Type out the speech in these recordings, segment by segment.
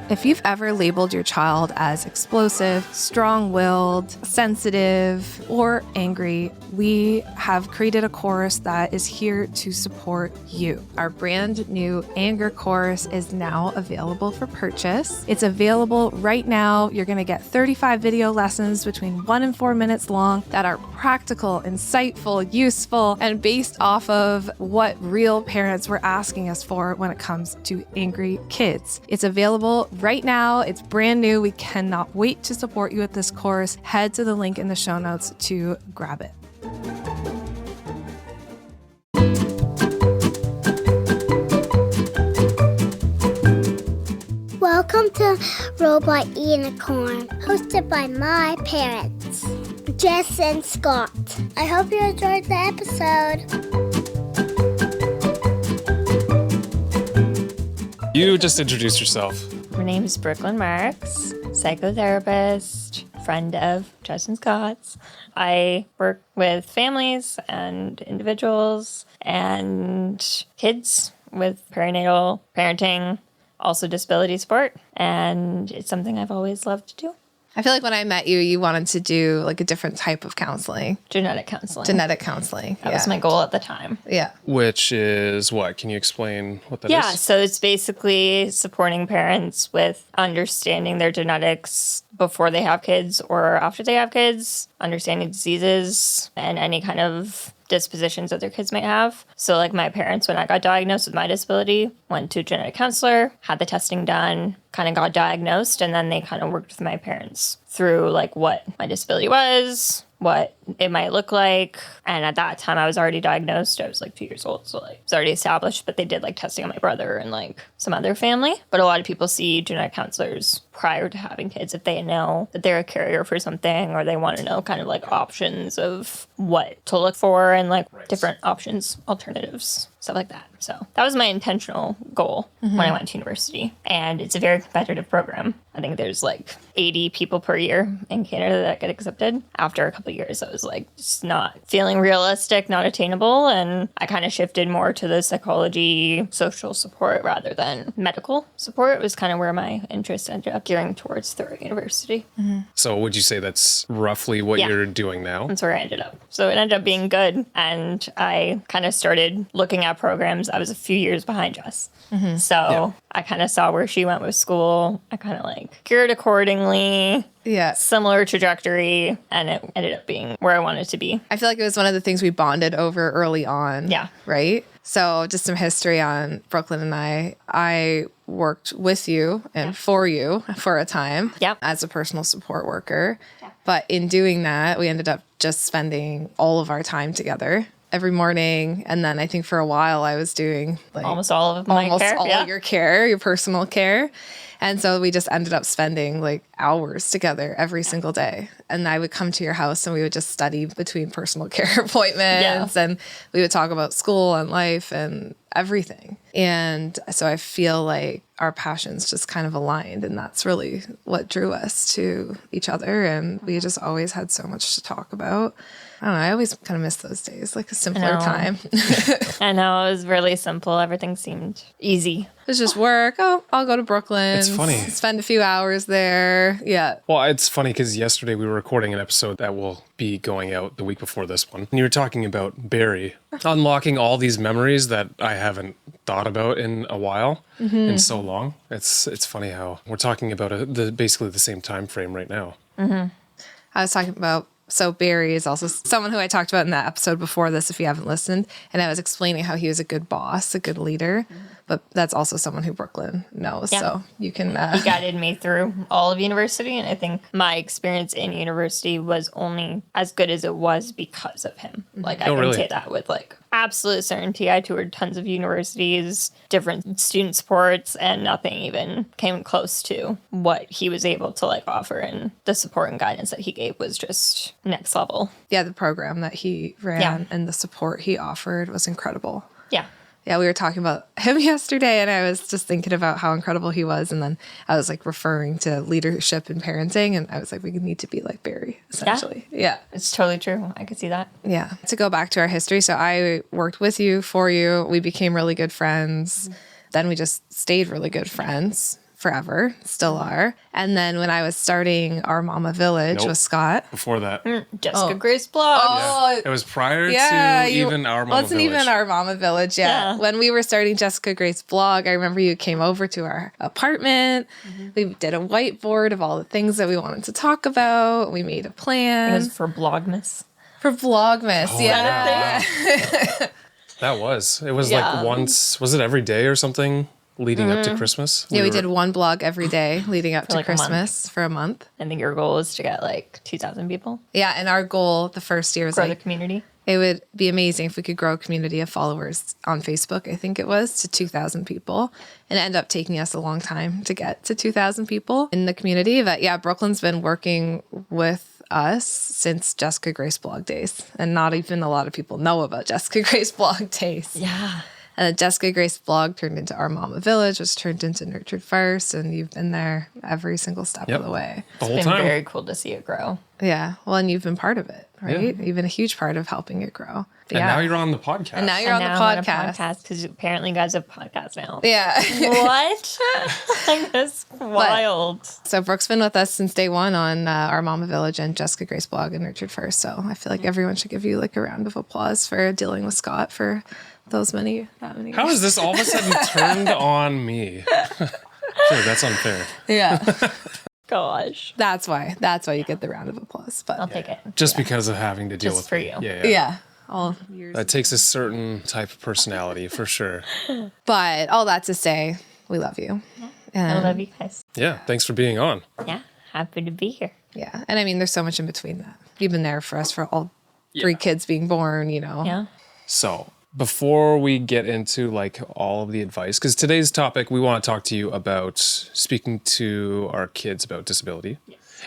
If you've ever labeled your child as explosive, strong-willed, sensitive, or angry, we have created a course that is here to support you. Our brand new anger course is now available for purchase. It's available right now. You're going to get 35 video lessons between 1 and 4 minutes long that are practical, insightful, useful, and based off of what real parents were asking us for when it comes to angry kids. It's available right now. It's brand new. We cannot wait to support you with this course. Head to the link in the show notes to grab it. Welcome to Robot Unicorn, hosted by my parents, Jess and Scott. I hope you enjoyed the episode. You just introduced yourself. My name is Brooklyn Marx, psychotherapist, friend of Jess and Scott's. I work with families and individuals and kids with perinatal parenting, also disability support, and it's something I've always loved to do. I feel like when I met you, you wanted to do like a different type of counseling. Genetic counseling. That was my goal at the time. Yeah. Which is what? Can you explain what that is? Yeah, so it's basically supporting parents with understanding their genetics before they have kids or after they have kids, understanding diseases and any kind of dispositions that their kids might have. So like my parents, when I got diagnosed with my disability, went to a genetic counselor, had the testing done, kind of got diagnosed, and then they kind of worked with my parents through like what my disability was, what it might look like. And at that time I was already diagnosed. I was like 2 years old, so like it was already established, but they did like testing on my brother and like some other family. But a lot of people see genetic counselors prior to having kids if they know that they're a carrier for something, or they want to know kind of like options of what to look for and like different options, alternatives, stuff like that. So that was my intentional goal when I went to university. And it's a very competitive program. I think there's like 80 people per year in Canada that get accepted. After a couple of years, I was like, just not feeling realistic, not attainable. And I kind of shifted more to the psychology, social support rather than medical support. It was kind of where my interest ended up gearing towards through university. So would you say that's roughly what you're doing now? That's where I ended up. So it ended up being good. And I kind of started looking at programs. I was a few years behind Jess. So I kind of saw where she went with school. I kind of like geared accordingly. Yeah. Similar trajectory. And it ended up being where I wanted to be. I feel like it was one of the things we bonded over early on. Yeah. Right? So just some history on Brooklyn and I. I worked with you and for you for a time as a personal support worker. Yeah. But in doing that, we ended up just spending all of our time together every morning. And then I think for a while I was doing like almost all of my care. All of your care, your personal care. And so we just ended up spending like hours together every single day. And I would come to your house and we would just study between personal care appointments and we would talk about school and life and everything. And so I feel like our passions just kind of aligned, and that's really what drew us to each other. And we just always had so much to talk about. I don't know. I always kind of miss those days, like a simpler time. I know. It was really simple. Everything seemed easy. It was just work. Oh, I'll go to Brooklyn. It's funny. Spend a few hours there. Yeah. Well, it's funny because yesterday we were recording an episode that will be going out the week before this one. And you were talking about Barry unlocking all these memories that I haven't thought about in a while, in so long. It's funny how we're talking about basically the same time frame right now. I was talking about, so Barry is also someone who I talked about in that episode before this, if you haven't listened. And I was explaining how he was a good boss, a good leader. But that's also someone who Brooklyn knows. Yeah. So you can... He guided me through all of university. And I think my experience in university was only as good as it was because of him. Like, I can say that with like absolute certainty. I toured tons of universities, different student sports, and nothing even came close to what he was able to like offer. And the support and guidance that he gave was just next level. Yeah, the program that he ran and the support he offered was incredible. Yeah. Yeah, we were talking about him yesterday, and I was just thinking about how incredible he was. And then I was like referring to leadership and parenting, and I was like, we need to be like Barry, essentially. Yeah. It's totally true. I could see that. Yeah. To go back to our history, so I worked with you, for you. We became really good friends. Then we just stayed really good friends forever, still are. And then when I was starting Our Mama Village Nope. with Scott. Before that. Jessica Grace blog. Oh, It was prior yeah, to even Our Mama wasn't Village. even Our Mama Village yet. Yeah. When we were starting Jessica Grace blog, I remember you came over to our apartment. We did a whiteboard of all the things that we wanted to talk about. We made a It plan was for Vlogmas. for Vlogmas. Oh, yeah. wow. That was. It was Yeah. like once, was it every day or something leading up to Christmas? Yeah, we were- did one blog every day leading up to like a month. Christmas for a month. I think your goal is to get like 2,000 people. Yeah, and our goal the first year was Grow the like, community. it would be amazing if we could grow a community of followers on Facebook, I think it was, to 2,000 people. And it ended up taking us a long time to get to 2,000 people in the community. But yeah, Brooklyn's been working with us since Jessica Grace blog days. And not even a lot of people know about Jessica Grace blog days. Yeah. And the Jessica Grace blog turned into Our Mama Village, which turned into Nurtured First. And you've been there every single step Yep. of the way. the whole It's been time. very cool to see it grow. Yeah. Well, and you've been part of it, right? Yeah. You've been a huge part of helping it grow. But And yeah. now you're on the podcast. And now you're And on now the I'm podcast. because apparently you guys have podcasts now. Yeah. What? Like, that's wild. So Brooke's been with us since day one on Our Mama Village and Jessica Grace blog and Nurtured First. So I feel like everyone should give you like a round of applause for dealing with Scott for that many How years. is this all of a sudden turned on me? I feel like that's unfair. Yeah. Gosh. That's why you get the round of applause. But I'll take it. Just because of having to deal Just with for me. you. Yeah. yeah. All years. That takes a certain type of personality for sure. But all that to say, we love you. I love you guys. Yeah. Thanks for being on. Yeah. Happy to be here. Yeah. And I mean, there's so much in between that. You've been there for us for all three kids being born, you know. Yeah. So before we get into like all of the advice, because today's topic, we want to talk to you about speaking to our kids about disability.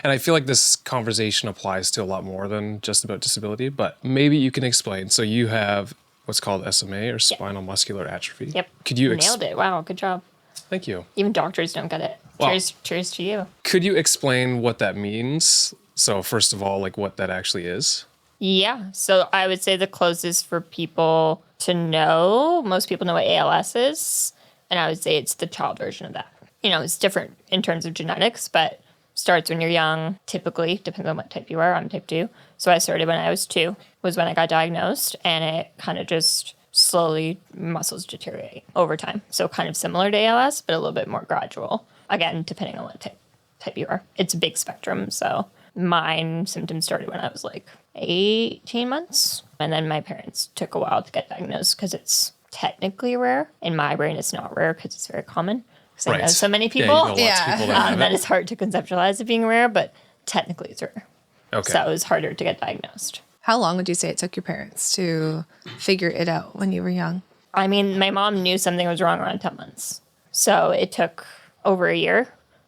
And I feel like this conversation applies to a lot more than just about disability, but maybe you can explain. So you have what's called SMA or spinal muscular atrophy. Yep. Could you Nailed it. Wow. Good job. Thank you. Even doctors don't get it. Wow. Cheers to you. Could you explain what that means? So first of all, like what that actually is. Yeah. So I would say the closest for people to know, most people know what ALS is. And I would say it's the child version of that. You know, it's different in terms of genetics, but starts when you're young, typically, depends on what type you are. I'm type 2. So I started when I was 2, was when I got diagnosed. And it kind of just slowly, muscles deteriorate over time. So kind of similar to ALS, but a little bit more gradual. Again, depending on what type you are. It's a big spectrum. So mine symptoms started when I was like 18 months. And then my parents took a while to get diagnosed because it's technically rare. In my brain, it's not rare because it's very common. Because I know so many Yeah, people you know lots of Yeah. people that have that it. it's hard to conceptualize it being rare, but technically it's rare. Okay. So it was harder to get diagnosed. How long would you say it took your parents to figure it out when you were young? I mean, my mom knew something was wrong around 10 months. So it took over a year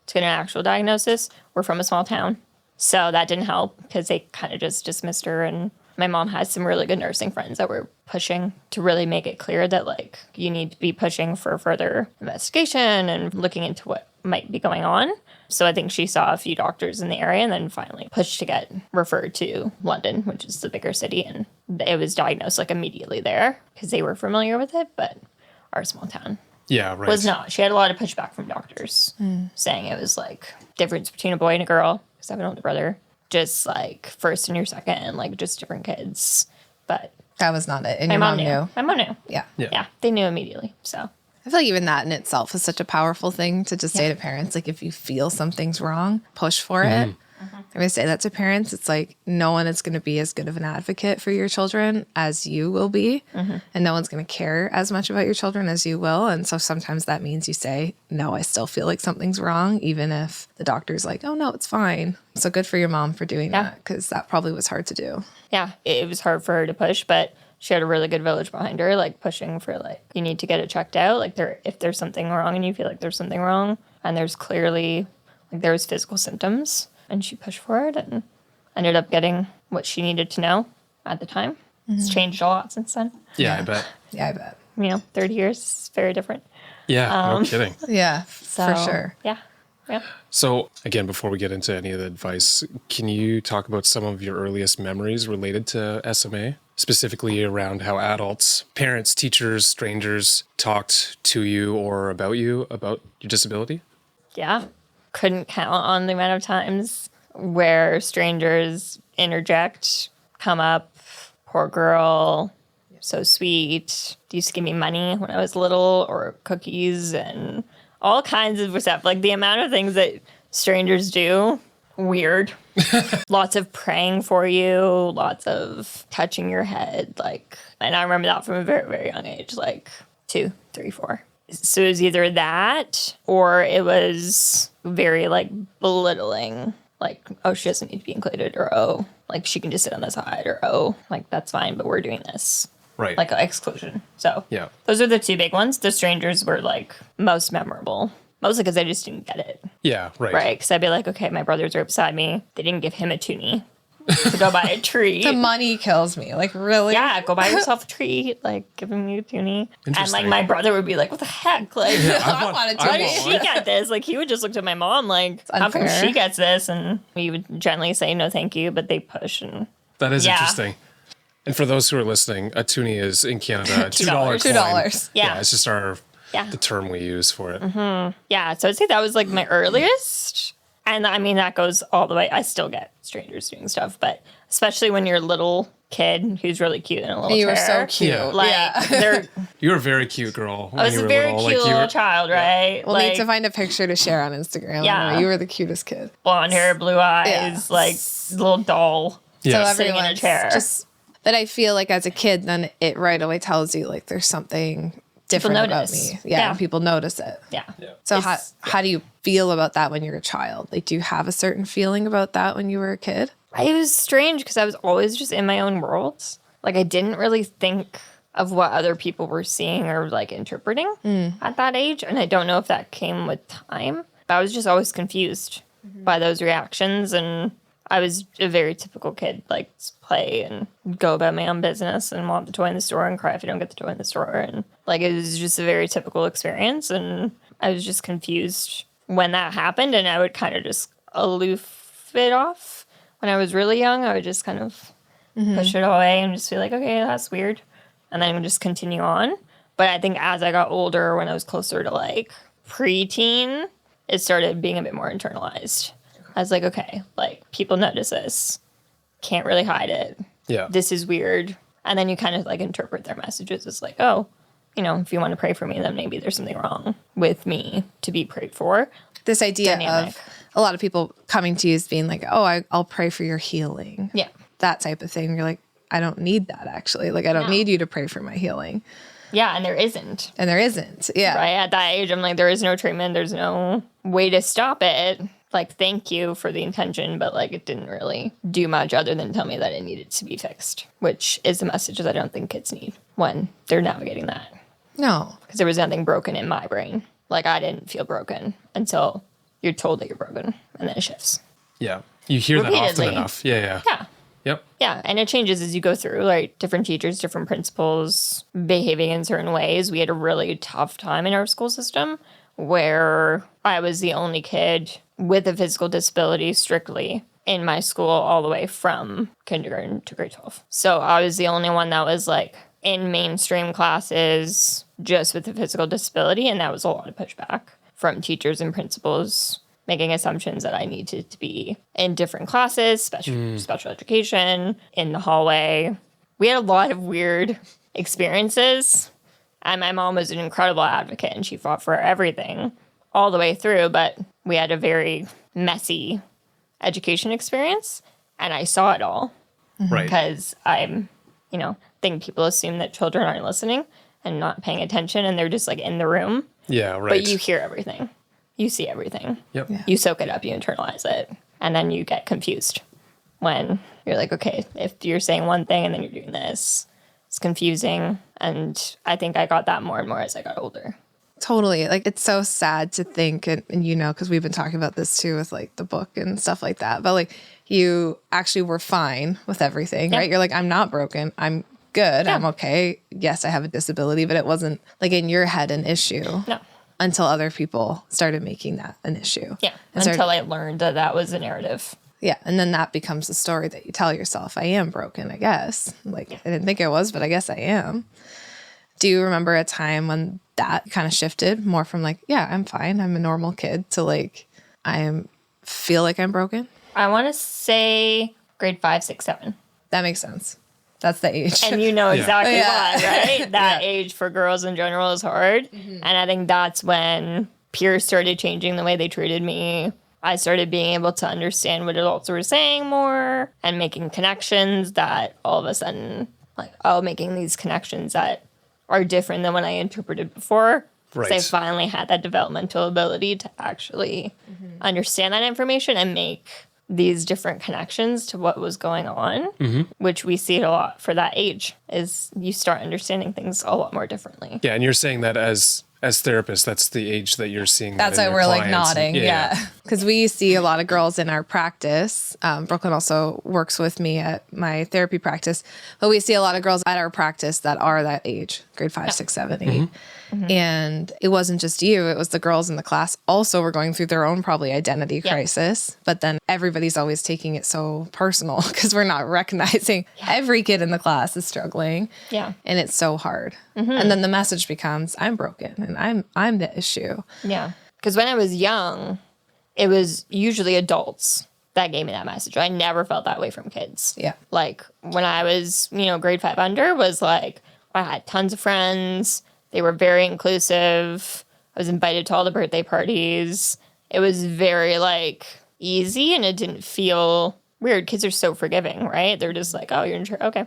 to get an actual diagnosis. We're from a small town. So that didn't help because they kind of just dismissed her. And my mom has some really good nursing friends that were pushing to really make it clear that, like, you need to be pushing for further investigation and looking into what might be going on. So I think she saw a few doctors in the area and then finally pushed to get referred to London, which is the bigger city. And it was diagnosed like immediately there because they were familiar with it. But our small town Yeah, right. was not. She had a lot of pushback from doctors saying it was like difference between a boy and a girl because I have an older brother. Just like first and your second, and like just different kids. But That was not it. And my your mom mom knew. knew. My mom knew. Yeah. Yeah, they knew immediately. So I feel like even that in itself is such a powerful thing to just say to parents. Like, if you feel something's wrong, push for it. I'm going to say that to parents. It's like no one is going to be as good of an advocate for your children as you will be. And no one's going to care as much about your children as you will. And so sometimes that means you say, no, I still feel like something's wrong, even if the doctor's like, oh, no, it's fine. So good for your mom for doing that, because that probably was hard to do. yeah, it was hard for her to push, but she had a really good village behind her, like pushing for like, you need to get it checked out. Like if there's something wrong and you feel like there's something wrong and there's clearly like there was physical symptoms, and she pushed for it and ended up getting what she needed to know at the time. It's changed a lot since then. Yeah, I bet. Yeah, I bet. 30 years is very different. Yeah, no kidding. Yeah, So, for sure. Yeah. Yeah. So, again, before we get into any of the advice, can you talk about some of your earliest memories related to SMA? Specifically around how adults, parents, teachers, strangers talked to you or about you about your disability? Yeah. Couldn't count on the amount of times where strangers interject, come up, poor girl, so sweet. Used to give me money when I was little, or cookies, and all kinds of stuff. Like the amount of things that strangers do, weird. Lots of praying for you, lots of touching your head. And I remember that from a very, very young age, like 2, 3, 4. So it was either that or it was very belittling. Like, oh, she doesn't need to be included, or oh, she can just sit on the side, or oh, that's fine, but we're doing this. Right. Like exclusion. So yeah, those are the 2 big ones. The strangers were most memorable. Mostly because I just didn't get it. Yeah, right. Right, because I'd be like, okay, my brothers are beside me. They didn't give him a toonie to go buy a treat. The money kills me. Really? Yeah, go buy yourself a treat. Giving me a toonie. And Interesting. my brother would be like, what the heck? I want a How toonie. did she get this? He would just look at my mom how come unfair. she gets this? And we would gently say, no, thank you. But they push. And That is Yeah. interesting. And for those who are listening, a toonie is in Canada a $2 coin. $2. Yeah. It's just the term we use for it. Yeah, so I'd say that was my earliest. And I mean, that goes all the way. I still get strangers doing stuff, but especially when you're a little kid who's really cute in a little You were chair. so cute. Yeah. They're You were a very cute girl. When I was you a were very little. cute you little were, child, right? We'll need to find a picture to share on Instagram. Yeah. You were the cutest kid. blonde hair, blue eyes, little doll. Yeah. So Sitting in a everyone's chair. just that I feel as a kid, then it right away tells you there's something different about notice. me. Yeah, Yeah. and people notice it. Yeah. So It's- how do you feel about that when you're a child? Do you have a certain feeling about that when you were a kid? It was strange because I was always just in my own world. I didn't really think of what other people were seeing or interpreting at that age. And I don't know if that came with time. But I was just always confused by those reactions. And I was a very typical kid, play and go about my own business and want the toy in the store and cry if I don't get the toy in the store. And it was just a very typical experience. And I was just confused when that happened. And I would kind of just aloof it off. When I was really young, I would just kind of push it away and just be like, okay, that's weird. And then just continue on. But I think as I got older, when I was closer to preteen, it started being a bit more internalized. I was like, okay, people notice this. Can't really hide it. Yeah. This is weird. And then you kind of interpret their messages as oh, if you want to pray for me, then maybe there's something wrong with me to be prayed for. This idea Dynamic. of a lot of people coming to you as being I'll pray for your healing. Yeah. That type of thing. You're I don't need that actually. I don't need you to pray for my healing. Yeah, and there isn't. And there isn't. Yeah. Right at that age, I'm there is no treatment. There's no way to stop it. Thank you for the intention, but it didn't really do much other than tell me that it needed to be fixed, which is a message that I don't think kids need when they're navigating that. No. Because there was nothing broken in my brain. I didn't feel broken until you're told that you're broken, and then it shifts. Yeah. You hear that often Repeatedly. enough. Yeah. Yeah. Yep. Yeah, and it changes as you go through, different teachers, different principals, behaving in certain ways. We had a really tough time in our school system where I was the only kid with a physical disability strictly in my school all the way from kindergarten to grade 12. So I was the only one that was in mainstream classes just with a physical disability, and that was a lot of pushback from teachers and principals making assumptions that I needed to be in different classes, special education, in the hallway. We had a lot of weird experiences, and my mom was an incredible advocate, and she fought for everything all the way through, but we had a very messy education experience, and I saw it all. Right. Because I'm, think people assume that children aren't listening and not paying attention, and they're just in the room. Yeah, right. But you hear everything. You see everything. Yep. Yeah. You soak it up, you internalize it, and then you get confused when you're okay, if you're saying one thing and then you're doing this, it's confusing. And I think I got that more and more as I got older. Totally. It's so sad to think, and because we've been talking about this too with the book and stuff like that, but you actually were fine with everything, right? You're I'm not broken. I'm good. Yeah. I'm okay. Yes, I have a disability, but it wasn't in your head an issue. No. Until other people started making that an issue. Yeah. And Until I learned that that was a narrative. Yeah. And then that becomes the story that you tell yourself. I am broken, I guess. I didn't think I was, but I guess I am. Do you remember a time when that kind of shifted more from like, yeah, I'm fine, I'm a normal kid, to like, feel like I'm broken. I want to say grade 5, 6, 7. That makes sense. That's the age. And you know exactly Yeah. why, right? That age for girls in general is hard. And I think that's when peers started changing the way they treated me. I started being able to understand what adults were saying more and making connections that all of a sudden, like, making these connections that are different than what I interpreted before. Right. Because I finally had that developmental ability to actually understand that information and make these different connections to what was going on, which we see a lot for that age, is you start understanding things a lot more differently. Yeah, and you're saying that as therapists, that's the age that you're seeing. That's that why in we're your like clients. nodding. Yeah. Because we see a lot of girls in our practice. Brooklyn also works with me at my therapy practice. But we see a lot of girls at our practice that are that age, grade 5, 6, 7, 8. And it wasn't just you, it was the girls in the class also were going through their own probably identity crisis. But then everybody's always taking it so personal because we're not recognizing every kid in the class is struggling. Yeah. And it's so hard. And then the message becomes, I'm broken and I'm the issue. Yeah. Because when I was young, it was usually adults that gave me that message. I never felt that way from kids. Yeah. Like when I was, grade 5 under was like, I had tons of friends. They were very inclusive. I was invited to all the birthday parties. It was very like easy and it didn't feel weird. Kids are so forgiving, right? They're just like, oh, you're in church. Okay.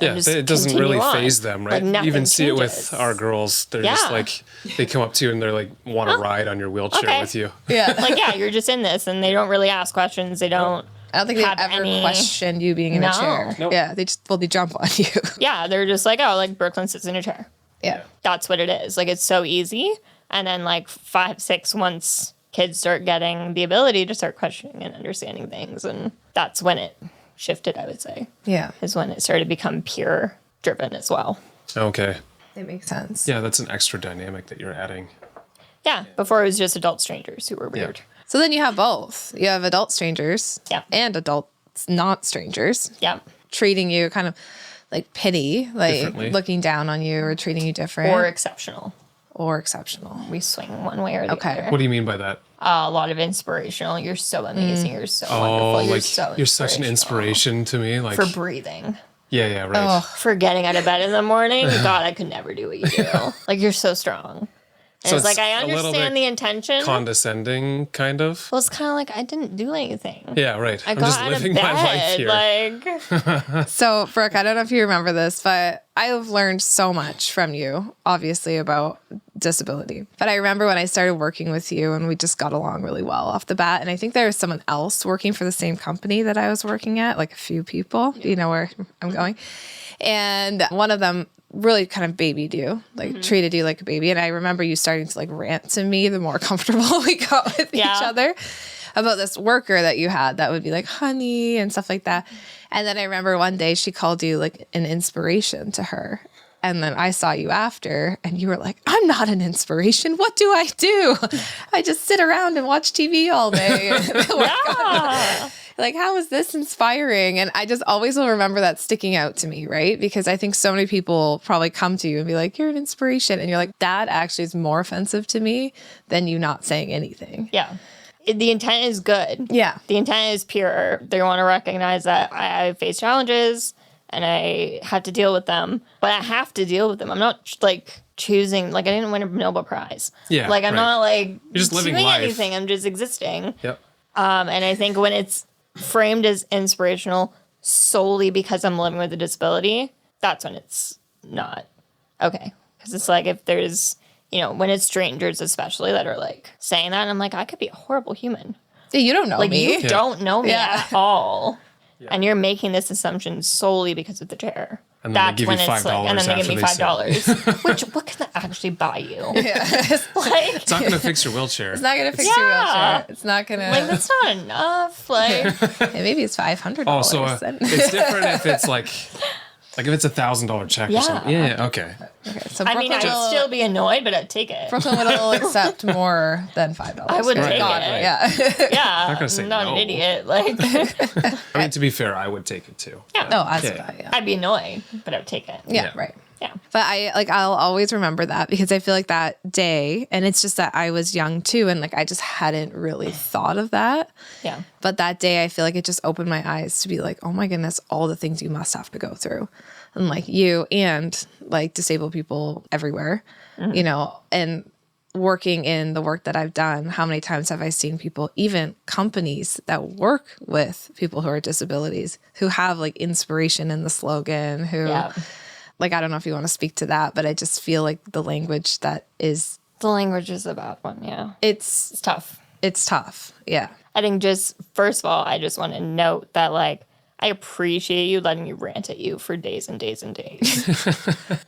Yeah, it doesn't really phase them, right? Like, You even nothing see it with changes. our girls. They're just like, they come up to you and they're like, want to ride on your wheelchair with you. Yeah. Like, yeah, you're just in this, and they don't really ask questions. They don't. I don't think they've have ever any- questioned you being in a chair. Nope. Yeah, they jump on you. Yeah, they're just like, oh, like Brooklyn sits in a chair. Yeah. That's what it is. Like, it's so easy. And then like 5, 6, once kids start getting the ability to start questioning and understanding things, and that's when it shifted, I would say. Yeah. Is when it started to become peer driven as well. Okay. It makes sense. Yeah, that's an extra dynamic that you're adding. Yeah, before it was just adult strangers who were weird. So then you have both. You have adult strangers and adults not strangers Yeah. treating you kind of like pity, like Differently. looking down on you or treating you different. Or exceptional. Or exceptional. We swing one way or the Okay. other. What do you mean by that? A lot of inspirational. You're so amazing. You're so wonderful. Oh, You're like so you're such an inspiration to me. Like for breathing. yeah, right. For getting out of bed in the morning. God, I could never do what you do. Like, you're so strong. And So it's like, it's I a little understand bit the intention. Condescending, kind of. Well, it's kind of like, I didn't do anything. Yeah, right. I I'm got just out living of bed. my life here. Like, So, Brooke, I don't know if you remember this, but I've learned so much from you, obviously, about disability. But I remember when I started working with you and we just got along really well off the bat. And I think there was someone else working for the same company that I was working at, like a few people. Do you know where I'm going? And one of them really kind of babied you, like treated you like a baby. And I remember you starting to like rant to me the more comfortable we got with each other about this worker that you had that would be like, honey, and stuff like that. And then I remember one day she called you like an inspiration to her. And then I saw you after and you were like, I'm not an inspiration. What do I do? I just sit around and watch TV all day. Like, how is this inspiring? And I just always will remember that sticking out to me, right? Because I think so many people probably come to you and be like, you're an inspiration. And you're like, that actually is more offensive to me than you not saying anything. yeah. The intent is good. Yeah. The intent is pure. They want to recognize that I face challenges and I have to deal with them, but I have to deal with them. I'm not like choosing, like I didn't win a Nobel Prize. Yeah, Like I'm right. not like You're just living doing life. anything. I'm just existing. Yep. And I think when it's framed as inspirational solely because I'm living with a disability, that's when it's not okay. Because it's like if there's, when it's strangers especially that are like saying that, I'm like, I could be a horrible human. You don't know Like me. you don't know me Yeah. at all. And you're making this assumption solely because of the chair. And then they give you $5 and then they give me after they $5. Which what can that actually buy you? Yeah. Like, It's not going to fix your wheelchair. It's not going to fix your wheelchair. It's not going like to. that's not enough. Like Maybe it's $500. Oh, so it's different if it's like if it's $1,000 check or something. Yeah, okay. Okay, so I mean, I would still be annoyed, but I'd take it. Brooklyn will accept more than $5. I would Thank take God. it. Yeah. Yeah, Not gonna say I'm not no. an idiot. Like, I mean, to be fair, I would take it too. No, as Yeah. yeah. I'd be annoyed, but I would take it. Yeah, Yeah. right. Yeah. But I'll always remember that because I feel like that day, and it's just that I was young too, and like I just hadn't really thought of that. Yeah. But that day I feel like it just opened my eyes to be like, oh my goodness, all the things you must have to go through. And like you and like disabled people everywhere, you know, and working in the work that I've done, how many times have I seen people, even companies that work with people who are disabilities, who have like inspiration in the slogan, who like, I don't know if you want to speak to that, but I just feel like the language that is. The language is a bad one. Yeah. It's tough. It's tough. Yeah. I think just, first of all, I just want to note that like, I appreciate you letting me rant at you for days and days and days.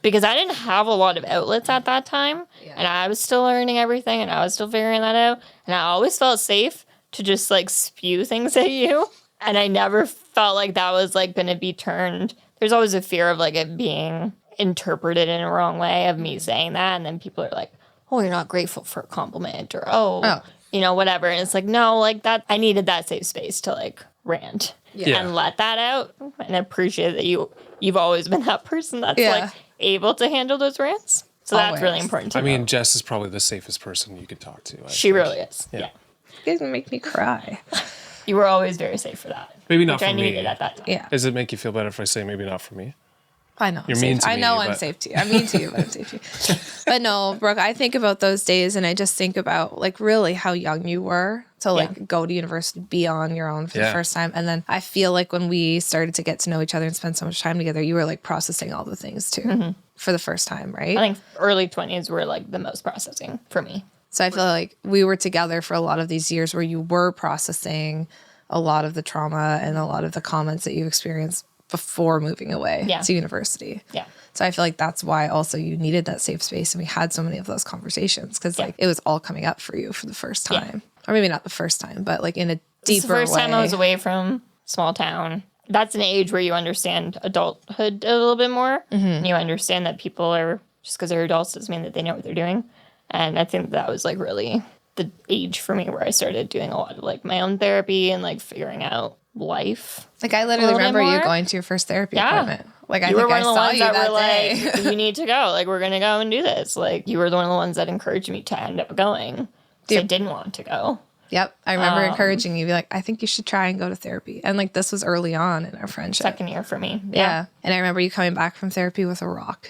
Because I didn't have a lot of outlets at that time. Yeah. And I was still learning everything and I was still figuring that out. And I always felt safe to just like spew things at you. And I never felt like that was like going to be turned. There's always a fear of like it being interpreted in a wrong way of me saying that. And then people are like, oh, you're not grateful for a compliment or, you know, whatever. And it's like, no, like that, I needed that safe space to like rant. Yeah. And let that out and appreciate that you've always been that person that's like able to handle those rants. So that's really important to know. I mean, Jess is probably the safest person you could talk to. She really is. Yeah. You guys make me cry. You were always very safe for that. Maybe not which for I me. needed at that time. Yeah. Does it make you feel better if I say maybe not for me? I know. You're mean to me. I know I'm but- safe to you. I'm mean to you, but I'm safe to you. But no, Brooke, I think about those days and I just think about like really how young you were to like go to university, be on your own for the first time. And then I feel like when we started to get to know each other and spend so much time together, you were like processing all the things too for the first time, right? I think early 20s were like the most processing for me. So I feel like we were together for a lot of these years where you were processing a lot of the trauma and a lot of the comments that you experienced before moving away to university. Yeah. So I feel like that's why also you needed that safe space. And we had so many of those conversations because like it was all coming up for you for the first time. Or maybe not the first time, but like in a deeper way. The first time I was away from small town. That's an age where you understand adulthood a little bit more. And you understand that people are, just because they're adults doesn't mean that they know what they're doing. And I think that was like really the age for me where I started doing a lot of like my own therapy and like figuring out life. Like I literally remember you going to your first therapy appointment. Like I think I saw you that day. Like, you need to go. Like we're gonna go and do this. Like you were one of the ones that encouraged me to end up going. I didn't want to go. Yep. I remember encouraging you, be like, I think you should try and go to therapy. And like this was early on in our friendship. Second year for me. Yeah. And I remember you coming back from therapy with a rock.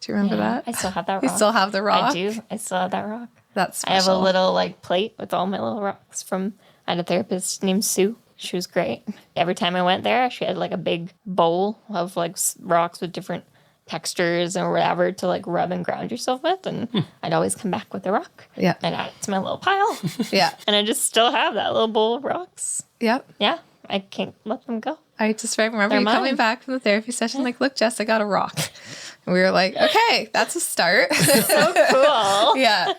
Do you remember that? I still have that rock. You still have the rock? I do. I still have that rock. That's special. I have a little like plate with all my little rocks I had a therapist named Sue. She was great. Every time I went there, she had like a big bowl of like rocks with different textures or whatever to like rub and ground yourself with. And I'd always come back with a rock. Yeah. And add it to my little pile. Yeah. And I just still have that little bowl of rocks. Yep. Yeah. I can't let them go. I just remember They're you mine. coming back from the therapy session, like, look, Jess, I got a rock. And we were like, okay, that's a start. So cool. Yeah.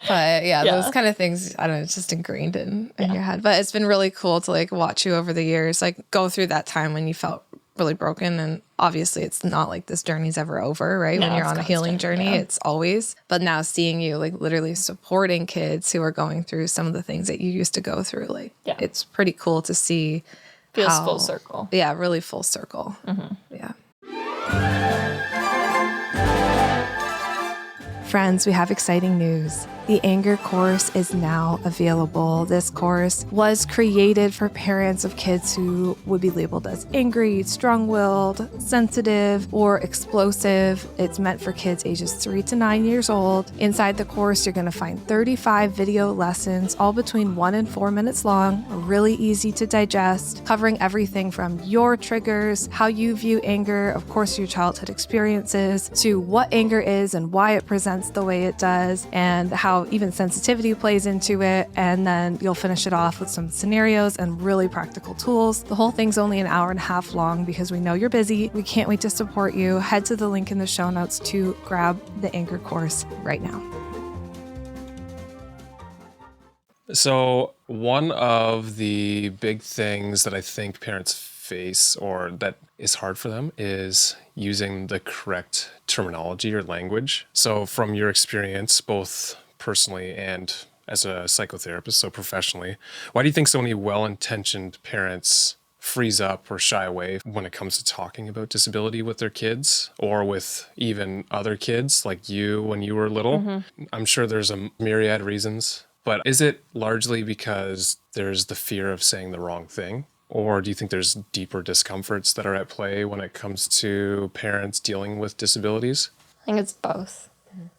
But yeah, those kind of things, I don't know, it's just ingrained in your head. But it's been really cool to like watch you over the years, like go through that time when you felt really broken. And obviously it's not like this journey's ever over, right? When you're on a healing journey, it's always. But now seeing you like literally supporting kids who are going through some of the things that you used to go through, like it's pretty cool to see. Feels full circle. Yeah, really full circle. Yeah. Friends, we have exciting news. The Anger course is now available. This course was created for parents of kids who would be labeled as angry, strong-willed, sensitive, or explosive. It's meant for kids ages 3 to 9 years old. Inside the course, you're going to find 35 video lessons, all between 1 and 4 minutes long, really easy to digest, covering everything from your triggers, how you view anger, of course, your childhood experiences, to what anger is and why it presents the way it does, and how even sensitivity plays into it. And then you'll finish it off with some scenarios and really practical tools. The whole thing's only an hour and a half long because we know you're busy. We can't wait to support you. Head to the link in the show notes to grab the Anger course right now. So one of the big things that I think parents face or that is hard for them is using the correct terminology or language. So from your experience, both personally and as a psychotherapist, so professionally, why do you think so many well-intentioned parents freeze up or shy away when it comes to talking about disability with their kids or with even other kids like you when you were little? I'm sure there's a myriad reasons, but is it largely because there's the fear of saying the wrong thing? Or do you think there's deeper discomforts that are at play when it comes to parents dealing with disabilities? I think it's both.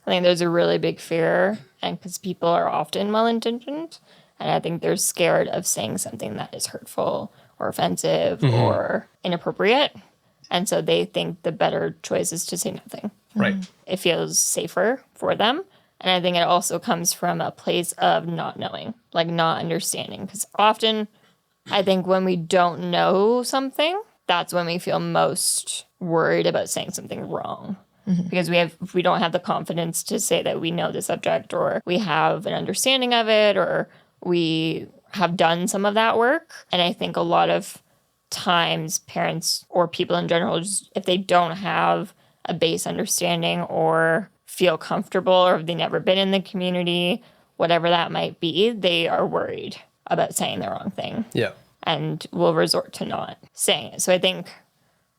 I think there's a really big fear, and because people are often well-intentioned, and I think they're scared of saying something that is hurtful or offensive or inappropriate. And so they think the better choice is to say nothing. Right. It feels safer for them. And I think it also comes from a place of not knowing, like not understanding. Because often I think when we don't know something, that's when we feel most worried about saying something wrong. Because we don't have the confidence to say that we know the subject or we have an understanding of it or we have done some of that work. And I think a lot of times parents or people in general, just, if they don't have a base understanding or feel comfortable or if they've never been in the community, whatever that might be, they are worried about saying the wrong thing. Yeah. And will resort to not saying it. So I think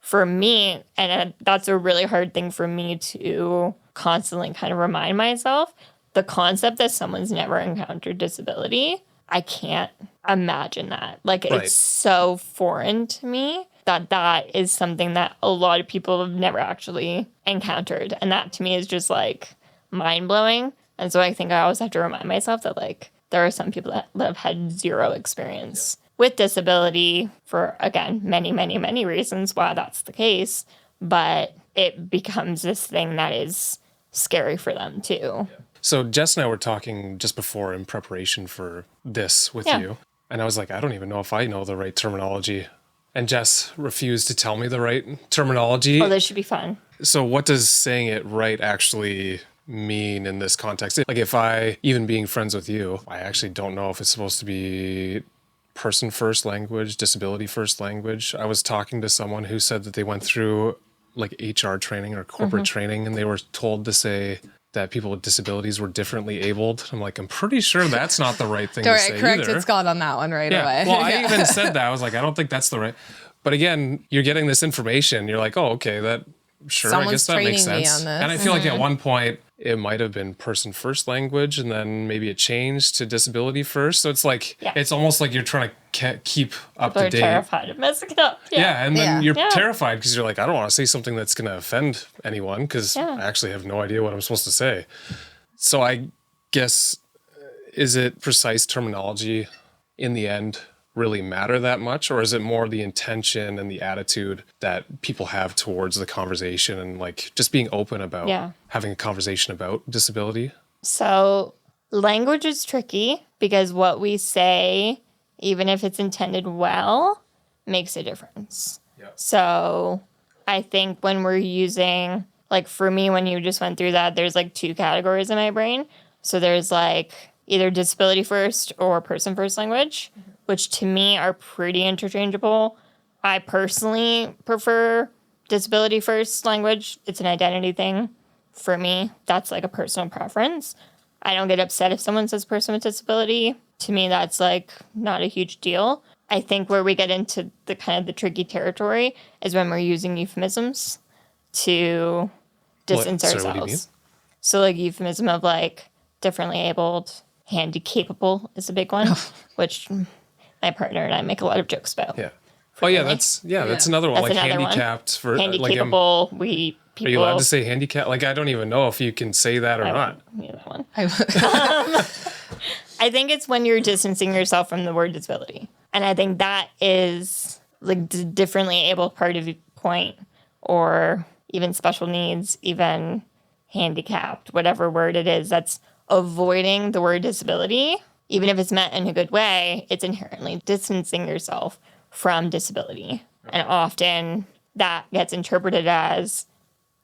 for me, and that's a really hard thing for me to constantly kind of remind myself, the concept that someone's never encountered disability, I can't imagine that. Like, Right. It's so foreign to me that is something that a lot of people have never actually encountered. And that to me is just like mind-blowing. And so I think I always have to remind myself that like there are some people that have had zero experience with disability for, again, many, many, many reasons why that's the case. But it becomes this thing that is scary for them too. So Jess and I were talking just before in preparation for this with you. And I was like, I don't even know if I know the right terminology. And Jess refused to tell me the right terminology. Oh, this should be fun. So what does saying it right actually mean in this context? Like if I, even being friends with you, I actually don't know if it's supposed to be person first language, disability first language. I was talking to someone who said that they went through like HR training or corporate training and they were told to say that people with disabilities were differently abled. I'm like, I'm pretty sure that's not the right thing to say correct. either. It's Scott on that one right away. Well, I even said that. I was like, I don't think that's the right. But again, you're getting this information. You're like, oh, okay, that sure. I guess that makes training me sense. on this. And I feel like at one point it might have been person first language, and then maybe it changed to disability first. So it's like it's almost like you're trying to keep up People to are date. terrified of messing up. Yeah, and then you're Yeah. terrified because you're like, I don't want to say something that's going to offend anyone because I actually have no idea what I'm supposed to say. So I guess, is it precise terminology in the end really matter that much? Or is it more the intention and the attitude that people have towards the conversation and like just being open about having a conversation about disability? So language is tricky because what we say, even if it's intended well, makes a difference. So I think when we're using, like for me, when you just went through that, there's like two categories in my brain. So there's like either disability first or person first language, which to me are pretty interchangeable. I personally prefer disability first language. It's an identity thing for me. That's like a personal preference. I don't get upset if someone says person with disability. To me, that's like not a huge deal. I think where we get into the kind of the tricky territory is when we're using euphemisms to distance ourselves. What do you mean? So like euphemism of like differently abled, handy-capable is a big one, which my partner and I make a lot of jokes about. Yeah. Oh yeah, that's another one. That's like another handicapped one. for Handy-capable, Are you allowed to say handicap? Like I don't even know if you can say that or not. Yeah, that one. I think it's when you're distancing yourself from the word disability. And I think that is like the differently able part of the point, or even special needs, even handicapped, whatever word it is, that's avoiding the word disability. Even if it's meant in a good way, it's inherently distancing yourself from disability. And often that gets interpreted as,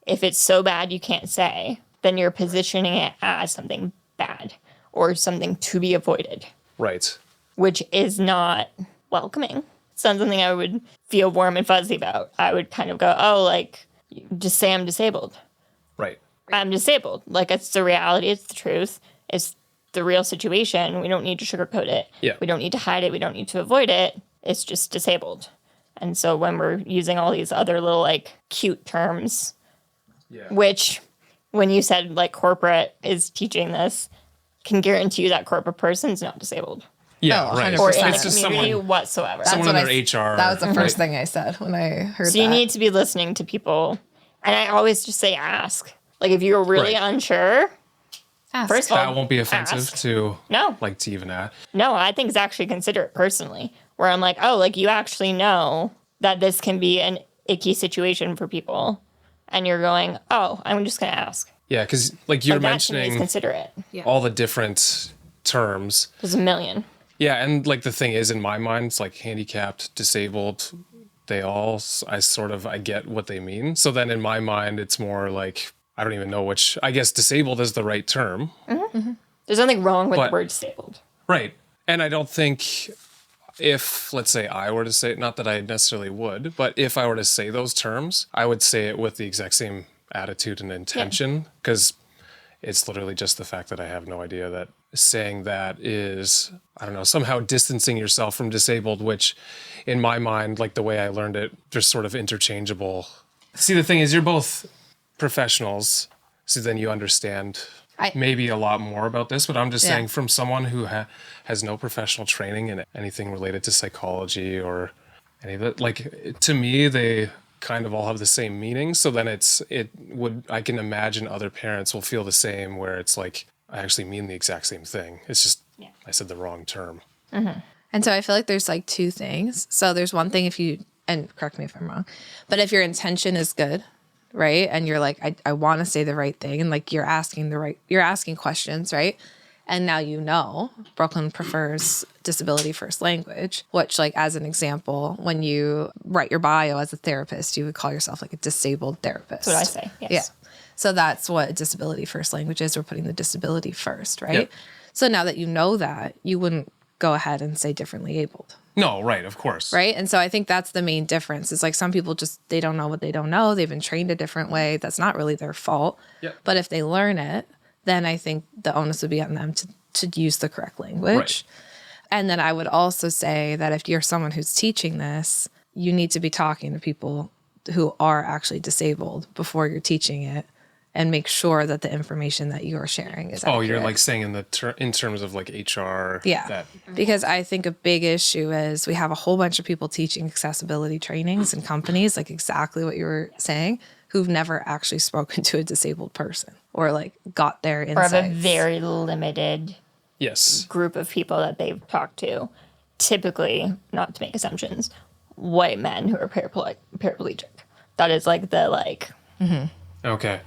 if it's so bad you can't say, then you're positioning it as something bad or something to be avoided. Right. Which is not welcoming. It's not something I would feel warm and fuzzy about. I would kind of go, oh, like, just say I'm disabled. Right. I'm disabled. Like, it's the reality. It's the truth. It's the real situation. We don't need to sugarcoat it. Yeah. We don't need to hide it. We don't need to avoid it. It's just disabled. And so when we're using all these other little like cute terms, which when you said like corporate is teaching this, can guarantee you that corporate person's not disabled. Yeah, Oh, right. 100%. Or It's in the just community someone whatsoever. Someone in their HR. That was the first thing I said when I heard So that. you need to be listening to people. And I always just say ask. Like if you're really Right. unsure, Ask. first of all, That won't be offensive ask. to No. like to even ask. No, I think it's actually considerate personally. Where I'm like, oh, like you actually know that this can be an icky situation for people. And you're going, oh, I'm just going to ask. Yeah, because like you're Like, that to me is mentioning considerate. all the different terms. There's a million. Yeah, and like the thing is, in my mind, it's like handicapped, disabled. They all, I get what they mean. So then in my mind, it's more like, I don't even know which, I guess disabled is the right term. There's nothing wrong with But- the word disabled. Right. And I don't think if, let's say, I were to say, not that I necessarily would, but if I were to say those terms, I would say it with the exact same attitude and intention, because it's literally just the fact that I have no idea that saying that is, I don't know, somehow distancing yourself from disabled, which in my mind, like the way I learned it, they're sort of interchangeable. See, the thing is, you're both professionals, so then you understand maybe a lot more about this, but I'm just saying from someone who has no professional training in anything related to psychology or any of it, like to me, they kind of all have the same meaning. So then I can imagine other parents will feel the same, where it's like, I actually mean the exact same thing. It's just, I said the wrong term. And so I feel like there's like two things. So there's one thing if you, and correct me if I'm wrong, but if your intention is good, right? And you're like, I want to say the right thing. And like, you're asking questions, right? And now you know Brooklyn prefers disability first language, which like as an example, when you write your bio as a therapist, you would call yourself like a disabled therapist. That's what I say. Yes. Yeah. So that's what disability first language is. We're putting the disability first, right? Yep. So now that you know that, you wouldn't go ahead and say differently abled. No, right, of course. Right. And so I think that's the main difference. Is like some people just, they don't know what they don't know. They've been trained a different way. That's not really their fault. Yep. But if they learn it, then I think the onus would be on them to use the correct language. Right. And then I would also say that if you're someone who's teaching this, you need to be talking to people who are actually disabled before you're teaching it, and make sure that the information that you are sharing is accurate. Oh, you're like saying in terms of like HR. Yeah. That, Because I think a big issue is we have a whole bunch of people teaching accessibility trainings in companies, like exactly what you were saying, who've never actually spoken to a disabled person or like got their Or insights. have a very limited yes. group of people that they've talked to. Typically, not to make assumptions, white men who are paraplegic. That is like the like. Okay.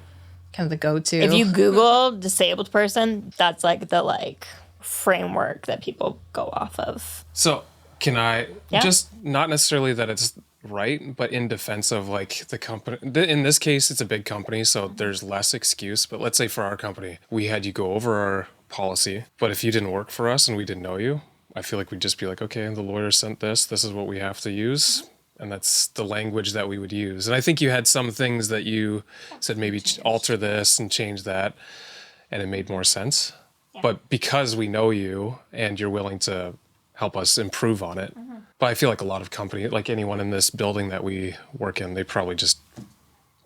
kind of the go-to. If you Google disabled person, that's like the like framework that people go off of. So can I Yeah. just, not necessarily that it's right, but in defense of like the company, in this case, it's a big company, so there's less excuse. But let's say for our company, we had you go over our policy, but if you didn't work for us and we didn't know you, I feel like we'd just be like, okay, the lawyer sent this is what we have to use. And that's the language that we would use. And I think you had some things that you said maybe alter this and change that, and it made more sense. Yeah. But because we know you and you're willing to help us improve on it, but I feel like a lot of companies, like anyone in this building that we work in, they probably just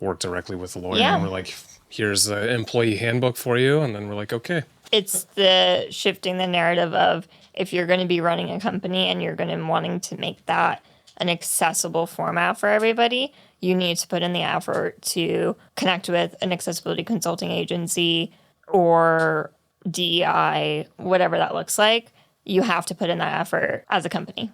work directly with the lawyer. Yeah. And we're like, here's the employee handbook for you. And then we're like, okay. It's the shifting the narrative of if you're going to be running a company and you're going to wanting to make that an accessible format for everybody, you need to put in the effort to connect with an accessibility consulting agency or DEI, whatever that looks like. You have to put in that effort as a company.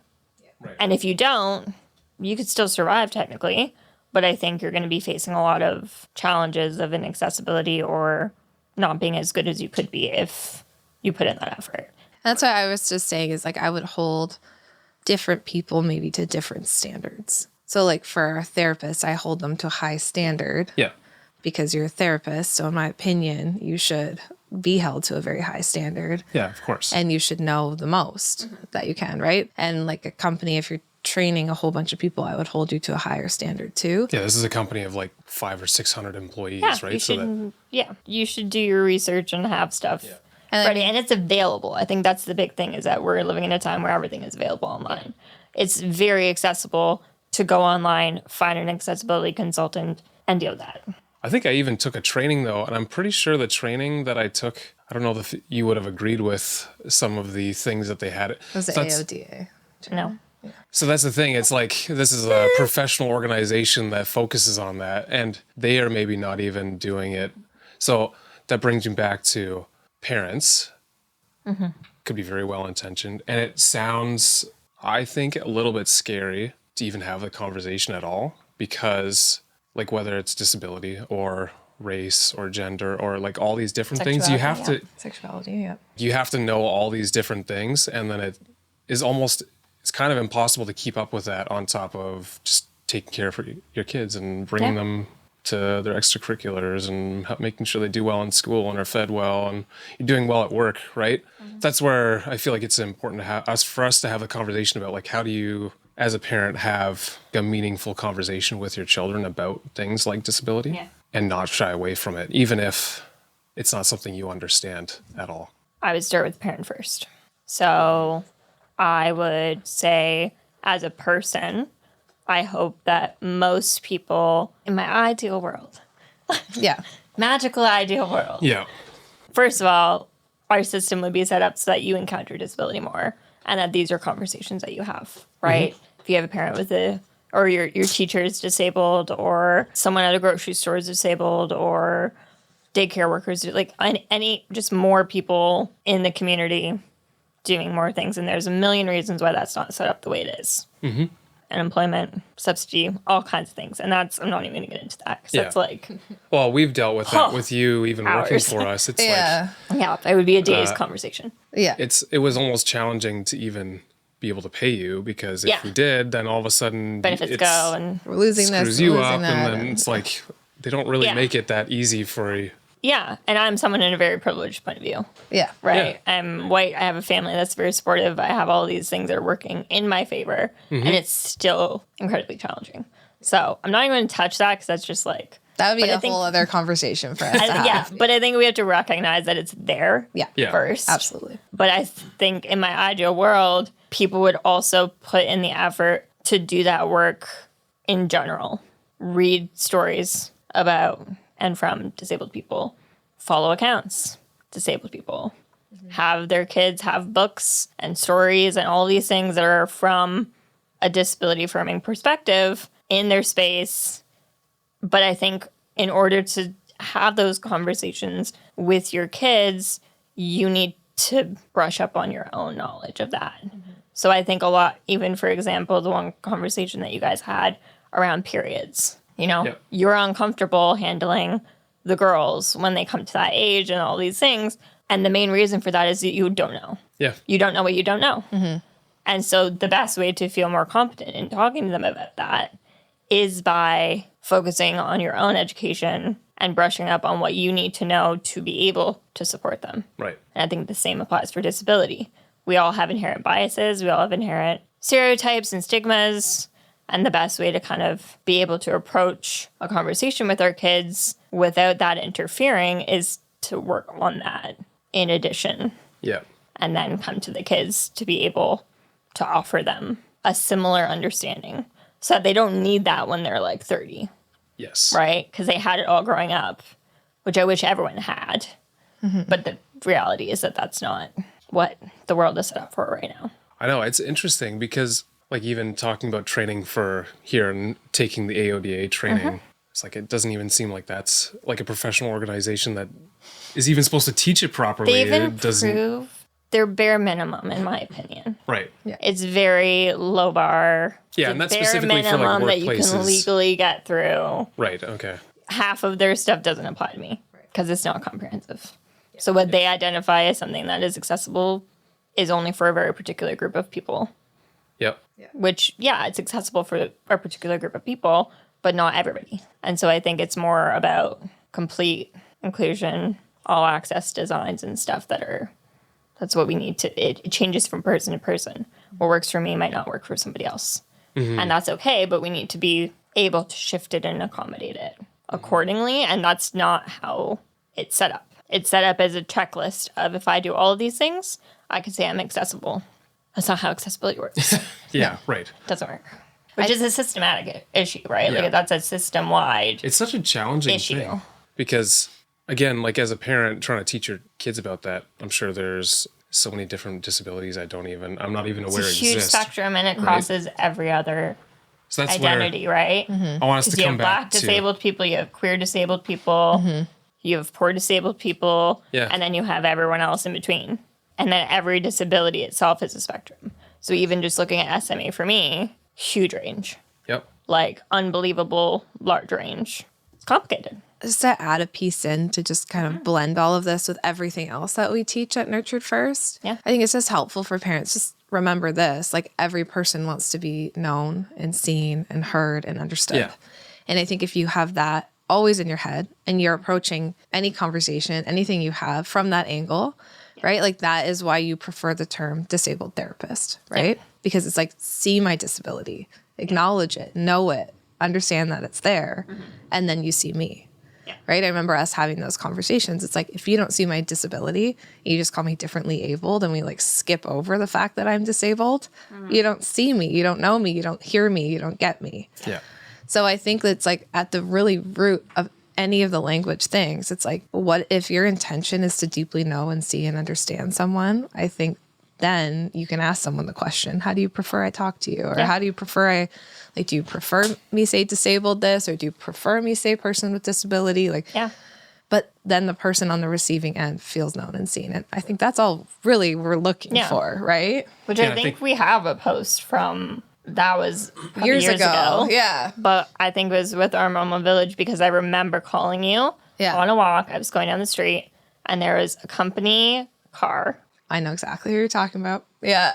Right. And if you don't, you could still survive technically, but I think you're going to be facing a lot of challenges of inaccessibility or not being as good as you could be if you put in that effort. That's what I was just saying is like I would hold different people maybe to different standards. So like for a therapist, I hold them to a high standard. Yeah. Because you're a therapist. So in my opinion, you should be held to a very high standard. Yeah, of course. And you should know the most that you can, right? And like a company, if you're training a whole bunch of people, I would hold you to a higher standard too. Yeah, this is a company of like 500 or 600 employees, Yeah, right? you should, you should do your research and have stuff And ready. And it's available. I think that's the big thing is that we're living in a time where everything is available online. It's very accessible to go online, find an accessibility consultant, and deal with that. I think I even took a training though, and I'm pretty sure the training that I took, I don't know if you would have agreed with some of the things that they had. Was it AODA? No. So that's the thing. It's like this is a professional organization that focuses on that, and they are maybe not even doing it. So that brings me back to parents. Could be very well intentioned, and it sounds, I think, a little bit scary to even have the conversation at all, because like whether it's disability or race or gender or like all these different things, you have to Sexuality, yeah. you have to know all these different things, and then it is almost, it's kind of impossible to keep up with that on top of just taking care of your kids and bringing them to their extracurriculars and making sure they do well in school and are fed well and you're doing well at work, right? That's where I feel like it's important to have for us to have a conversation about like, how do you as a parent have a meaningful conversation with your children about things like disability and not shy away from it, even if it's not something you understand at all. I would start with parent first. So I would say, as a person, I hope that most people in my ideal world, magical ideal world. Yeah. First of all, our system would be set up so that you encounter disability more and that these are conversations that you have, right? If you have a parent with or your teacher is disabled, or someone at a grocery store is disabled, or daycare workers, like any just more people in the community doing more things. And there's a million reasons why that's not set up the way it is. Unemployment, subsidy, all kinds of things. And I'm not even going to get into that because that's like... Well, we've dealt with that with you even working hours. for us. It's Yeah, it would be a day's conversation. Yeah. it was almost challenging to even be able to pay you, because if we did, then all of a sudden benefits go and we're losing this, screws you losing up, that, and then it's like they don't really make it that easy for you. Yeah, and I'm someone in a very privileged point of view. Yeah. Right. Yeah. I'm white. I have a family that's very supportive. I have all these things that are working in my favor, and it's still incredibly challenging. So I'm not even going to touch that because that's just like... That would be a whole other conversation for us to have. Yeah, but I think we have to recognize that it's there first. Absolutely. But I think in my ideal world, people would also put in the effort to do that work in general. Read stories about and from disabled people. Follow accounts, disabled people. Have their kids have books and stories and all these things that are from a disability affirming perspective in their space. But I think in order to have those conversations with your kids, you need to brush up on your own knowledge of that. So I think a lot, even for example, the one conversation that you guys had around periods, you're uncomfortable handling the girls when they come to that age and all these things. And the main reason for that is that you don't know. Yeah. You don't know what you don't know. And so the best way to feel more competent in talking to them about that is by focusing on your own education and brushing up on what you need to know to be able to support them. Right. And I think the same applies for disability. We all have inherent biases. We all have inherent stereotypes and stigmas. And the best way to kind of be able to approach a conversation with our kids without that interfering is to work on that in addition. Yeah. And then come to the kids to be able to offer them a similar understanding so that they don't need that when they're like 30. Yes. Right? Because they had it all growing up, which I wish everyone had. But the reality is that that's not what the world is set up for right now. I know. It's interesting because like even talking about training for here and taking the AODA training, it's like it doesn't even seem like that's like a professional organization that is even supposed to teach it properly. They've improved their bare minimum, in my opinion. Right. Yeah. It's very low bar. Yeah, and that's specifically for like workplaces that you can legally get through. Right. Okay. Half of their stuff doesn't apply to me because it's not comprehensive. So what they identify as something that is accessible is only for a very particular group of people. Yep. Which, it's accessible for a particular group of people, but not everybody. And so I think it's more about complete inclusion, all access designs and stuff that's what we need to, it changes from person to person. What works for me might not work for somebody else. And that's okay, but we need to be able to shift it and accommodate it accordingly. And that's not how it's set up. It's set up as a checklist of if I do all of these things, I can say I'm accessible. That's not how accessibility works. Yeah, right. Doesn't work. Which is a systematic issue, right? Yeah. Like that's a system-wide It's such a challenging issue. thing because, again, like as a parent trying to teach your kids about that, I'm sure there's so many different disabilities I'm not even aware It's a huge exist. spectrum, and it crosses every other So that's identity, right? where I want us to You come have back black to. disabled people, you have queer disabled people, you have poor disabled people, Yeah. and then you have everyone else in between. And then every disability itself is a spectrum. So even just looking at SMA for me, huge range. Yep. Like unbelievable large range. It's complicated. Just to add a piece in to just kind of blend all of this with everything else that we teach at Nurtured First. Yeah. I think it's just helpful for parents. Just remember this, like every person wants to be known and seen and heard and understood. Yeah. And I think if you have that always in your head and you're approaching any conversation, anything you have from that angle, right? Like that is why you prefer the term disabled therapist, right? Because it's like, see my disability, acknowledge it, know it, understand that it's there, and then you see me. Right? I remember us having those conversations. It's like, if you don't see my disability, you just call me differently abled, and we like skip over the fact that I'm disabled. You don't see me. You don't know me. You don't hear me. You don't get me. Yeah. So I think that's like at the really root of any of the language things. It's like, what if your intention is to deeply know and see and understand someone? I think then you can ask someone the question, how do you prefer I talk to you? Or how do you prefer do you prefer me say disabled this? Or do you prefer me say person with disability? But then the person on the receiving end feels known and seen. And I think that's all really we're looking for, right? Which Yeah, I think we have a post from that was Years ago. Yeah. But I think it was with our Mama Village because I remember calling you on a walk. I was going down the street and there was a company car. I know exactly who you're talking about. Yeah.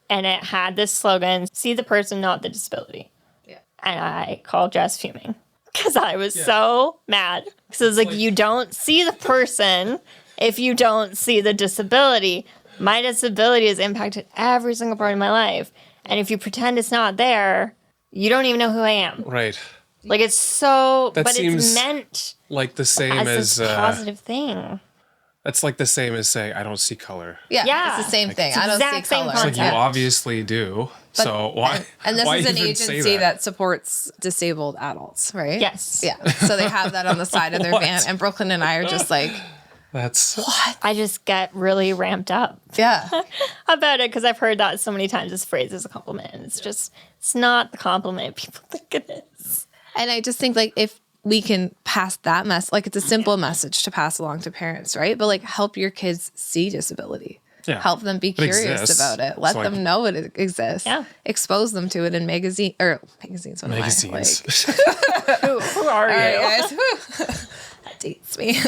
And it had this slogan, see the person, not the disability. Yeah. And I called Jess fuming because I was so mad. Because it was like, you don't see the person if you don't see the disability. My disability has impacted every single part of my life. And if you pretend it's not there, you don't even know who I am. Right. Like it's so, That but seems it's meant like the same as this positive thing. That's like the same as saying I don't see color. Yeah. It's the same thing. It's I don't see exact same color. It's like you concept. obviously do. So why? And this why is an even say agency that supports disabled adults, right? Yes. Yeah. So they have that on the side of their What? van. And Brooklyn and I are just like, That's I just get really ramped up yeah. about it because I've heard that so many times. This phrase is a compliment. And it's not the compliment people think it is. And I just think like if we can pass that like it's a simple message to pass along to parents, right? But like help your kids see disability. Yeah. Help them be curious exists. about it. Let So, like- them know it exists. Yeah. Expose them to it in magazines. What am I? magazines. Like, Who are you? all right, guys. Whew. That dates me.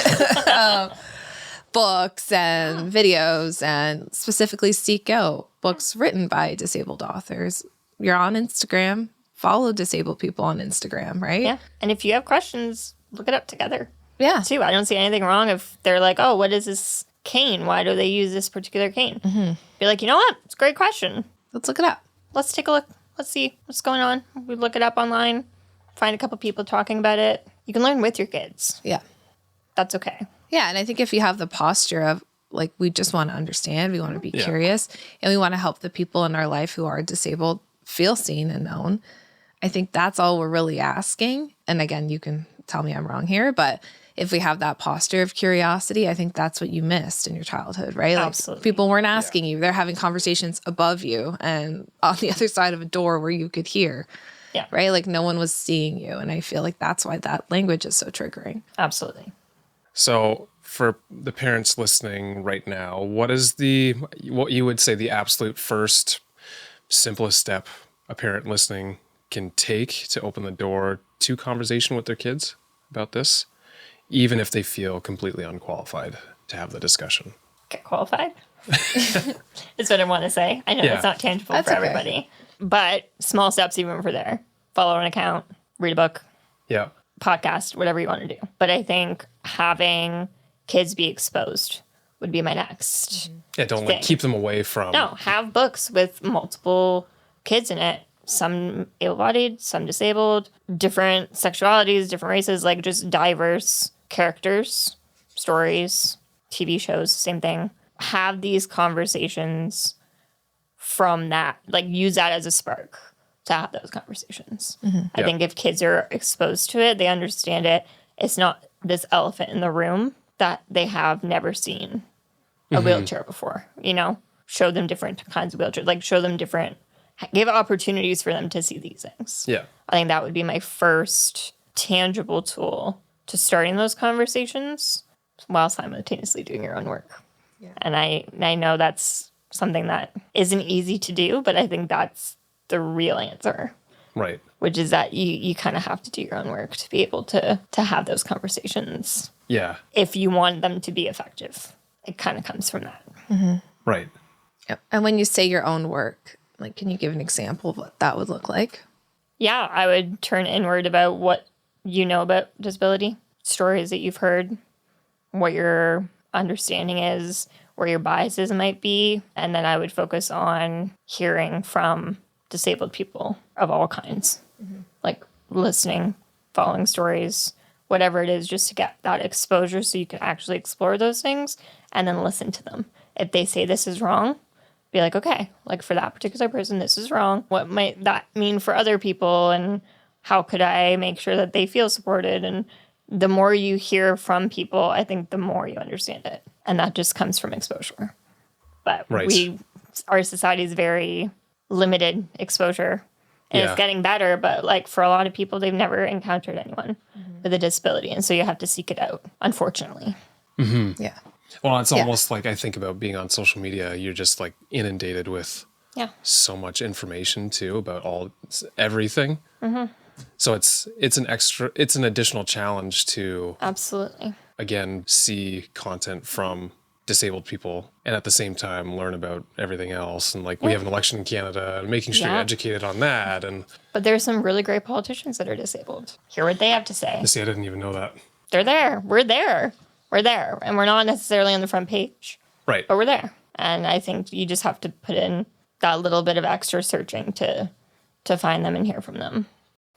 Books and videos, and specifically seek out books written by disabled authors. You're on Instagram. Follow disabled people on Instagram, right? Yeah. And if you have questions, look it up together Yeah. too. I don't see anything wrong if they're like, oh, what is this cane? Why do they use this particular cane? Be like, you know what? It's a great question. Let's look it up. Let's take a look. Let's see what's going on. We look it up online, find a couple people talking about it. You can learn with your kids. Yeah. That's okay. Yeah. And I think if you have the posture of like, we just want to understand, we want to be curious, and we want to help the people in our life who are disabled feel seen and known. I think that's all we're really asking. And again, you can tell me I'm wrong here, but if we have that posture of curiosity, I think that's what you missed in your childhood, right? Like Absolutely. people weren't asking you. They're having conversations above you and on the other side of a door where you could hear. Yeah. Right? Like no one was seeing you. And I feel like that's why that language is so triggering. Absolutely. So for the parents listening right now, what you would say the absolute first simplest step a parent listening can take to open the door to conversation with their kids about this, even if they feel completely unqualified to have the discussion? Get qualified is what I want to say. I know Yeah. that's not tangible That's for okay. everybody, but small steps even for there. Follow an account, read a book, Yeah. podcast, whatever you want to do. But I think having kids be exposed would be my next. Yeah, don't thing. keep them away from. No, have books with multiple kids in it. Some able-bodied, some disabled, different sexualities, different races, like just diverse characters, stories, TV shows, same thing. Have these conversations from that, like use that as a spark to have those conversations. I think if kids are exposed to it, they understand it. It's not this elephant in the room that they have never seen a wheelchair before, you know? Show them different kinds of wheelchairs, like show them give opportunities for them to see these things. Yeah. I think that would be my first tangible tool to starting those conversations while simultaneously doing your own work. Yeah. And I know that's something that isn't easy to do, but I think that's the real answer. Right. Which is that you kind of have to do your own work to be able to have those conversations. Yeah. If you want them to be effective. It kind of comes from that. Right. Yep. And when you say your own work, like, can you give an example of what that would look like? Yeah, I would turn inward about what you know about disability, stories that you've heard, what your understanding is, where your biases might be. And then I would focus on hearing from disabled people of all kinds, like listening, following stories, whatever it is, just to get that exposure so you can actually explore those things and then listen to them. If they say this is wrong, be like, okay, like for that particular person, this is wrong. What might that mean for other people? And how could I make sure that they feel supported? And the more you hear from people, I think the more you understand it. And that just comes from exposure. But our society is very limited exposure. And it's getting better, but like for a lot of people, they've never encountered anyone with a disability. And so you have to seek it out, unfortunately. Yeah. Well, it's almost like I think about being on social media, you're just like inundated with so much information too about everything. So it's an additional challenge to Absolutely. again see content from disabled people and at the same time learn about everything else. And like we have an election in Canada and making sure you're educated on that. But there's some really great politicians that are disabled. Hear what they have to say. See, I didn't even know that. They're there. We're there. We're there. And we're not necessarily on the front page. Right. But we're there. And I think you just have to put in that little bit of extra searching to find them and hear from them.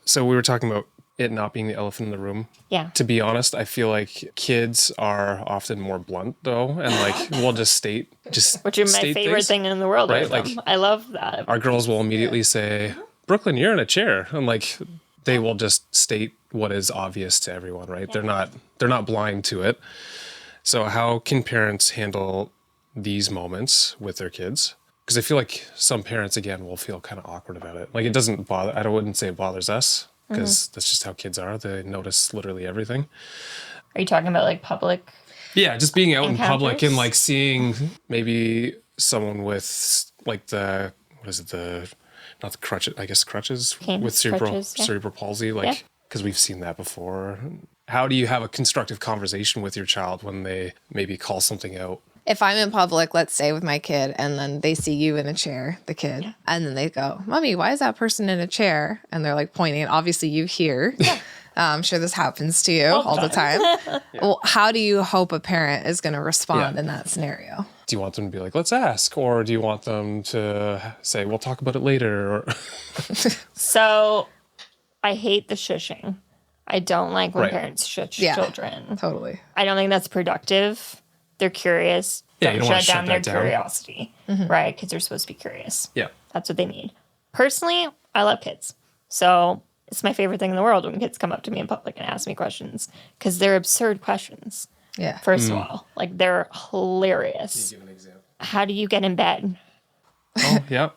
So we were talking about it not being the elephant in the room. Yeah. To be honest, I feel like kids are often more blunt though, and like we'll just state which is my favorite thing in the world, right? Like I love that. Our girls will immediately say, "Brooklyn, you're in a chair," and like they will just state what is obvious to everyone, right? Yeah. They're not blind to it. So how can parents handle these moments with their kids? Because I feel like some parents again will feel kind of awkward about it. Like it doesn't bother. I wouldn't say it bothers us. Because that's just how kids are. They notice literally everything. Are you talking about like public? Yeah, just being out encounters? in public and like seeing maybe someone with like not the crutches, I guess crutches Canes, with cerebral palsy, like because we've seen that before. How do you have a constructive conversation with your child when they maybe call something out? If I'm in public, let's say with my kid, and then they see you in a chair, the kid, and then they go, "Mommy, why is that person in a chair?" And they're like pointing, and obviously you hear. I'm sure this happens to you all the time. Well, how do you hope a parent is going to respond in that scenario? Do you want them to be like, "Let's ask," or do you want them to say, "We'll talk about it later"? Or So, I hate the shushing. I don't like when parents shush children. Totally. I don't think that's productive. They're curious. Yeah, Don't shut down their curiosity, right? Kids are supposed to be curious. Yeah. That's what they need. Personally, I love kids. So it's my favorite thing in the world when kids come up to me in public and ask me questions because they're absurd questions. Yeah. First of all, like they're hilarious. Can you give an example? How do you get in bed? Oh, yeah.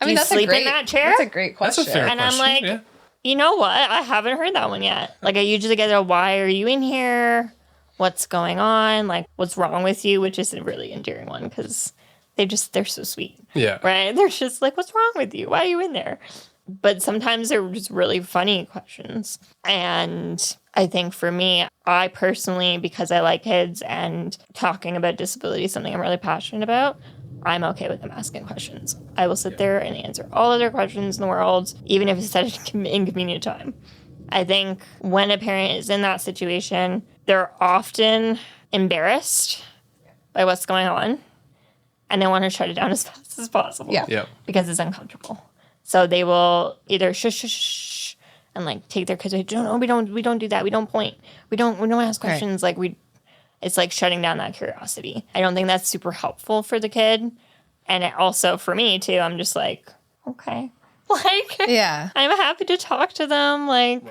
I mean, you that's sleep in that chair? That's a great question. That's a fair And question. I'm like, you know what? I haven't heard that one yet. Like I usually get a, why are you in here? What's going on? Like, what's wrong with you? Which is a really endearing one because they're so sweet. Yeah. Right? They're just like, what's wrong with you? Why are you in there? But sometimes they're just really funny questions. And I think for me, I personally, because I like kids and talking about disability is something I'm really passionate about, I'm okay with them asking questions. I will sit there and answer all of their questions in the world, even if it's at an inconvenient time. I think when a parent is in that situation, they're often embarrassed by what's going on, and they want to shut it down as fast as possible. Yeah. Because it's uncomfortable. So they will either shush and like take their kids away. No, we don't do that. We don't point. We don't ask questions. Right. It's like shutting down that curiosity. I don't think that's super helpful for the kid, and it also for me too. I'm just like, okay. Like, Yeah. I'm happy to talk to them. Like,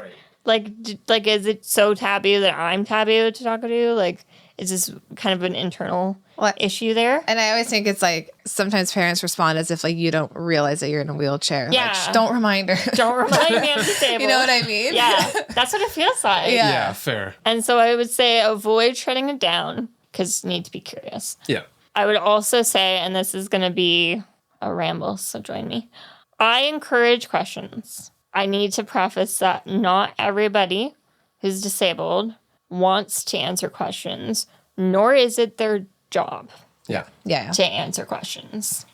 like, is it so taboo that I'm taboo to talk to you? Like, is this kind of an internal issue there? And I always think it's like sometimes parents respond as if like you don't realize that you're in a wheelchair. Yeah. Like, don't remind her. Don't remind me I'm disabled. You know what I mean? Yeah, that's what it feels like. Yeah. Yeah, fair. And so I would say avoid shutting it down because you need to be curious. Yeah. I would also say, and this is going to be a ramble, so join me. I encourage questions. I need to preface that not everybody who's disabled wants to answer questions, nor is it their job Yeah. Yeah. to answer questions.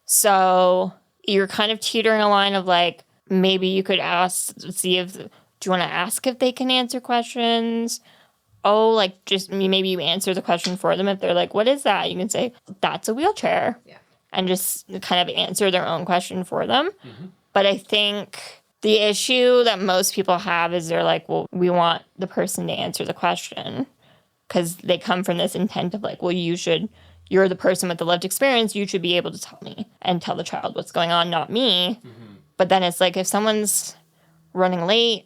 So you're kind of teetering a line of like, maybe you could ask, see if, do you want to ask if they can answer questions? Oh, like just maybe you answer the question for them. If they're like, what is that? You can say, that's a wheelchair. Yeah. And just kind of answer their own question for them. But I think the issue that most people have is they're like, well, we want the person to answer the question because they come from this intent of like, well, you're the person with the lived experience. You should be able to tell me and tell the child what's going on, not me. But then it's like if someone's running late,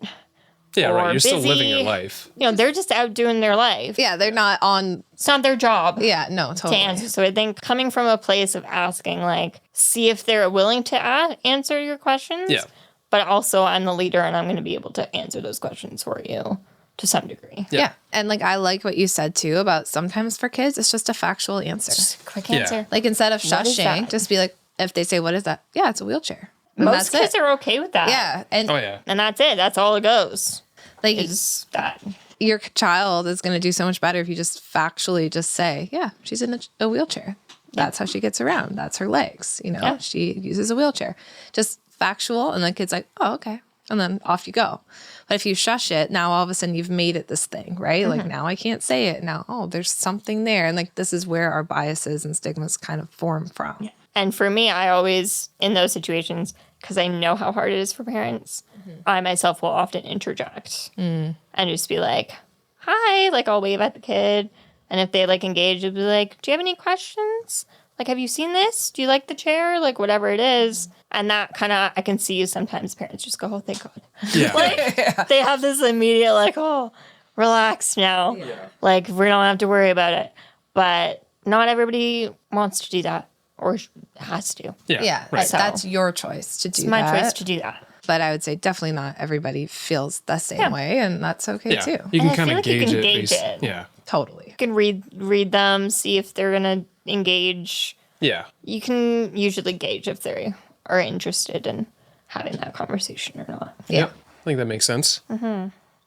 Yeah, right. or You're still busy, living your life. you know, they're just out doing their life. Yeah. They're not on. It's not their job. Yeah. No, To totally. answer. So I think coming from a place of asking, like, see if they're willing to answer your questions. Yeah. But also, I'm the leader and I'm going to be able to answer those questions for you to some degree. Yeah. Yeah. And like, I like what you said too about sometimes for kids, it's just a factual answer. Just a quick Yeah. answer. Like instead of What is shushing, that? just be like, if they say, what is that? Yeah, it's a wheelchair. And Most that's kids it. are okay with that. Yeah. And Oh, yeah. And that's it. That's all it goes. like Is that. your child is going to do so much better if you just factually just say, yeah, she's in a wheelchair. That's how she gets around. That's her legs. You know, Yeah. she uses a wheelchair. Just factual. And the kid's like, oh, okay. And then off you go. But if you shush it, now all of a sudden you've made it this thing, right? Like now I can't say it. Now, oh, there's something there. And like this is where our biases and stigmas kind of form from. And for me, I always, in those situations, because I know how hard it is for parents, I myself will often interject and just be like, hi, like I'll wave at the kid. And if they like engage, it'll be like, do you have any questions? Like, have you seen this? Do you like the chair? Like, whatever it is. And that kind of, I can see sometimes parents just go, oh, thank God. Yeah. Like, they have this immediate, like, oh, relax now. Like, we don't have to worry about it. But not everybody wants to do that or has to. Yeah. Yeah. Right. So- That's your choice to do It's my that. choice to do that. But I would say definitely not everybody feels the same way. And that's okay Yeah. too. You And can I kind feel of like you gauge can it. gauge it. Yeah. Totally. You can read them, see if they're going to engage. Yeah. You can usually gauge if they are interested in having that conversation or not. Yeah. I think that makes sense.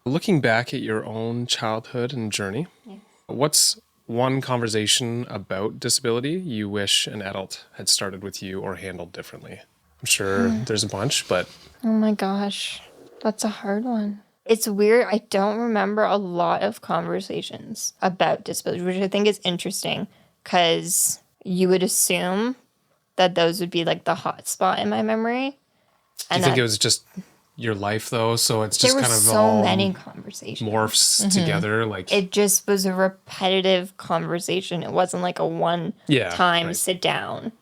Looking back at your own childhood and journey, what's one conversation about disability you wish an adult had started with you or handled differently? I'm sure there's a bunch, but Oh my gosh, that's a hard one. It's weird. I don't remember a lot of conversations about disability, which I think is interesting because you would assume that those would be like the hot spot in my memory. do you think it was just your life though? So it's there just were kind of so all many conversations. morphs together. Like, It just was a repetitive conversation. It wasn't like a one Yeah, time right. sit down.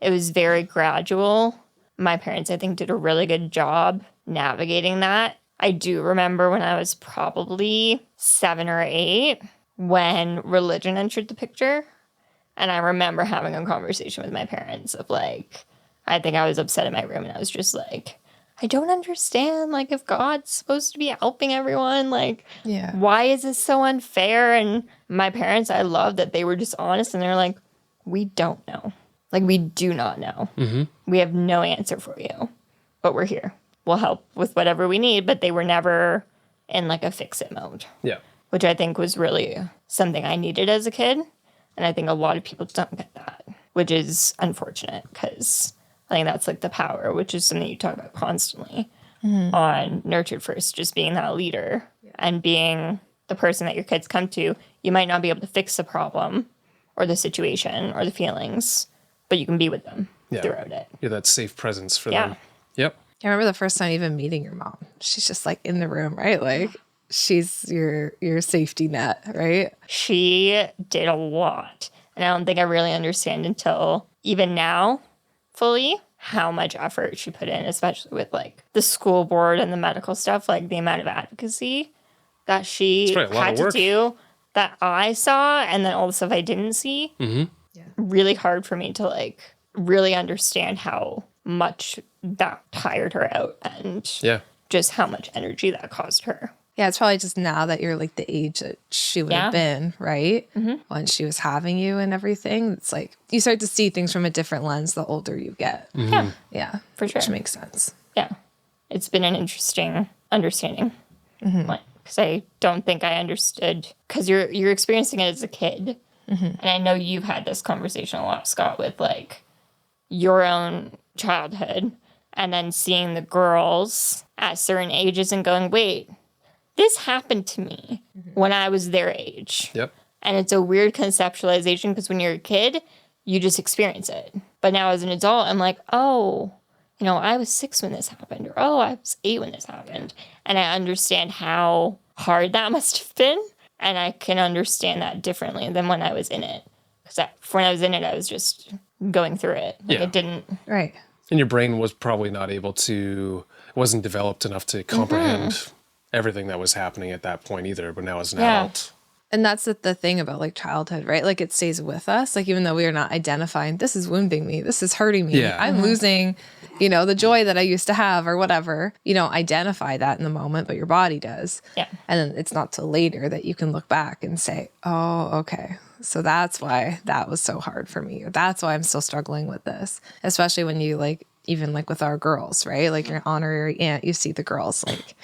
It was very gradual. My parents, I think, did a really good job navigating that. I do remember when I was probably 7 or 8 when religion entered the picture. And I remember having a conversation with my parents of like, I think I was upset in my room and I was just like, I don't understand. Like, if God's supposed to be helping everyone, like, Yeah. why is this so unfair? And my parents, I love that they were just honest and they're like, we don't know. Like, we do not know. We have no answer for you, but we're here. We'll help with whatever we need. But they were never in like a fix it mode, yeah. which I think was really something I needed as a kid. And I think a lot of people don't get that, which is unfortunate because I think that's like the power, which is something you talk about constantly on Nurtured First, just being that leader and being the person that your kids come to. You might not be able to fix the problem or the situation or the feelings, but you can be with them Yeah. throughout it. You're that safe presence for Yeah. them. Yep. I remember the first time even meeting your mom. She's just like in the room, right? Like she's your safety net, right? She did a lot. And I don't think I really understand until even now fully how much effort she put in, especially with like the school board and the medical stuff, like the amount of advocacy that she had to do that I saw, and then all the stuff I didn't see. Really hard for me to like really understand how much that tired her out and just how much energy that caused her. Yeah, it's probably just now that you're like the age that she would have been, right? When she was having you and everything. It's like you start to see things from a different lens the older you get. Yeah, for sure. Which makes sense. Yeah. It's been an interesting understanding. Because I don't think I understood, because you're experiencing it as a kid. And I know you've had this conversation a lot, Scott, with like your own childhood and then seeing the girls at certain ages and going, wait, this happened to me when I was their age. Yep. And it's a weird conceptualization because when you're a kid, you just experience it. But now as an adult, I'm like, oh, you know, I was 6 when this happened, or oh, I was 8 when this happened. And I understand how hard that must have been. And I can understand that differently than when I was in it. Because when I was in it, I was just going through it. Like it didn't. Right. And your brain was probably not able to, wasn't developed enough to comprehend everything that was happening at that point either. But now as an adult. And that's the thing about like childhood, right? Like it stays with us. Like even though we are not identifying, this is wounding me, this is hurting me, I'm losing, you know, the joy that I used to have or whatever. You don't identify that in the moment, but your body does. Yeah. And then it's not till later that you can look back and say, oh, okay. So that's why that was so hard for me. Or that's why I'm still struggling with this. Especially when you like, even like with our girls, right? Like your honorary aunt, you see the girls like,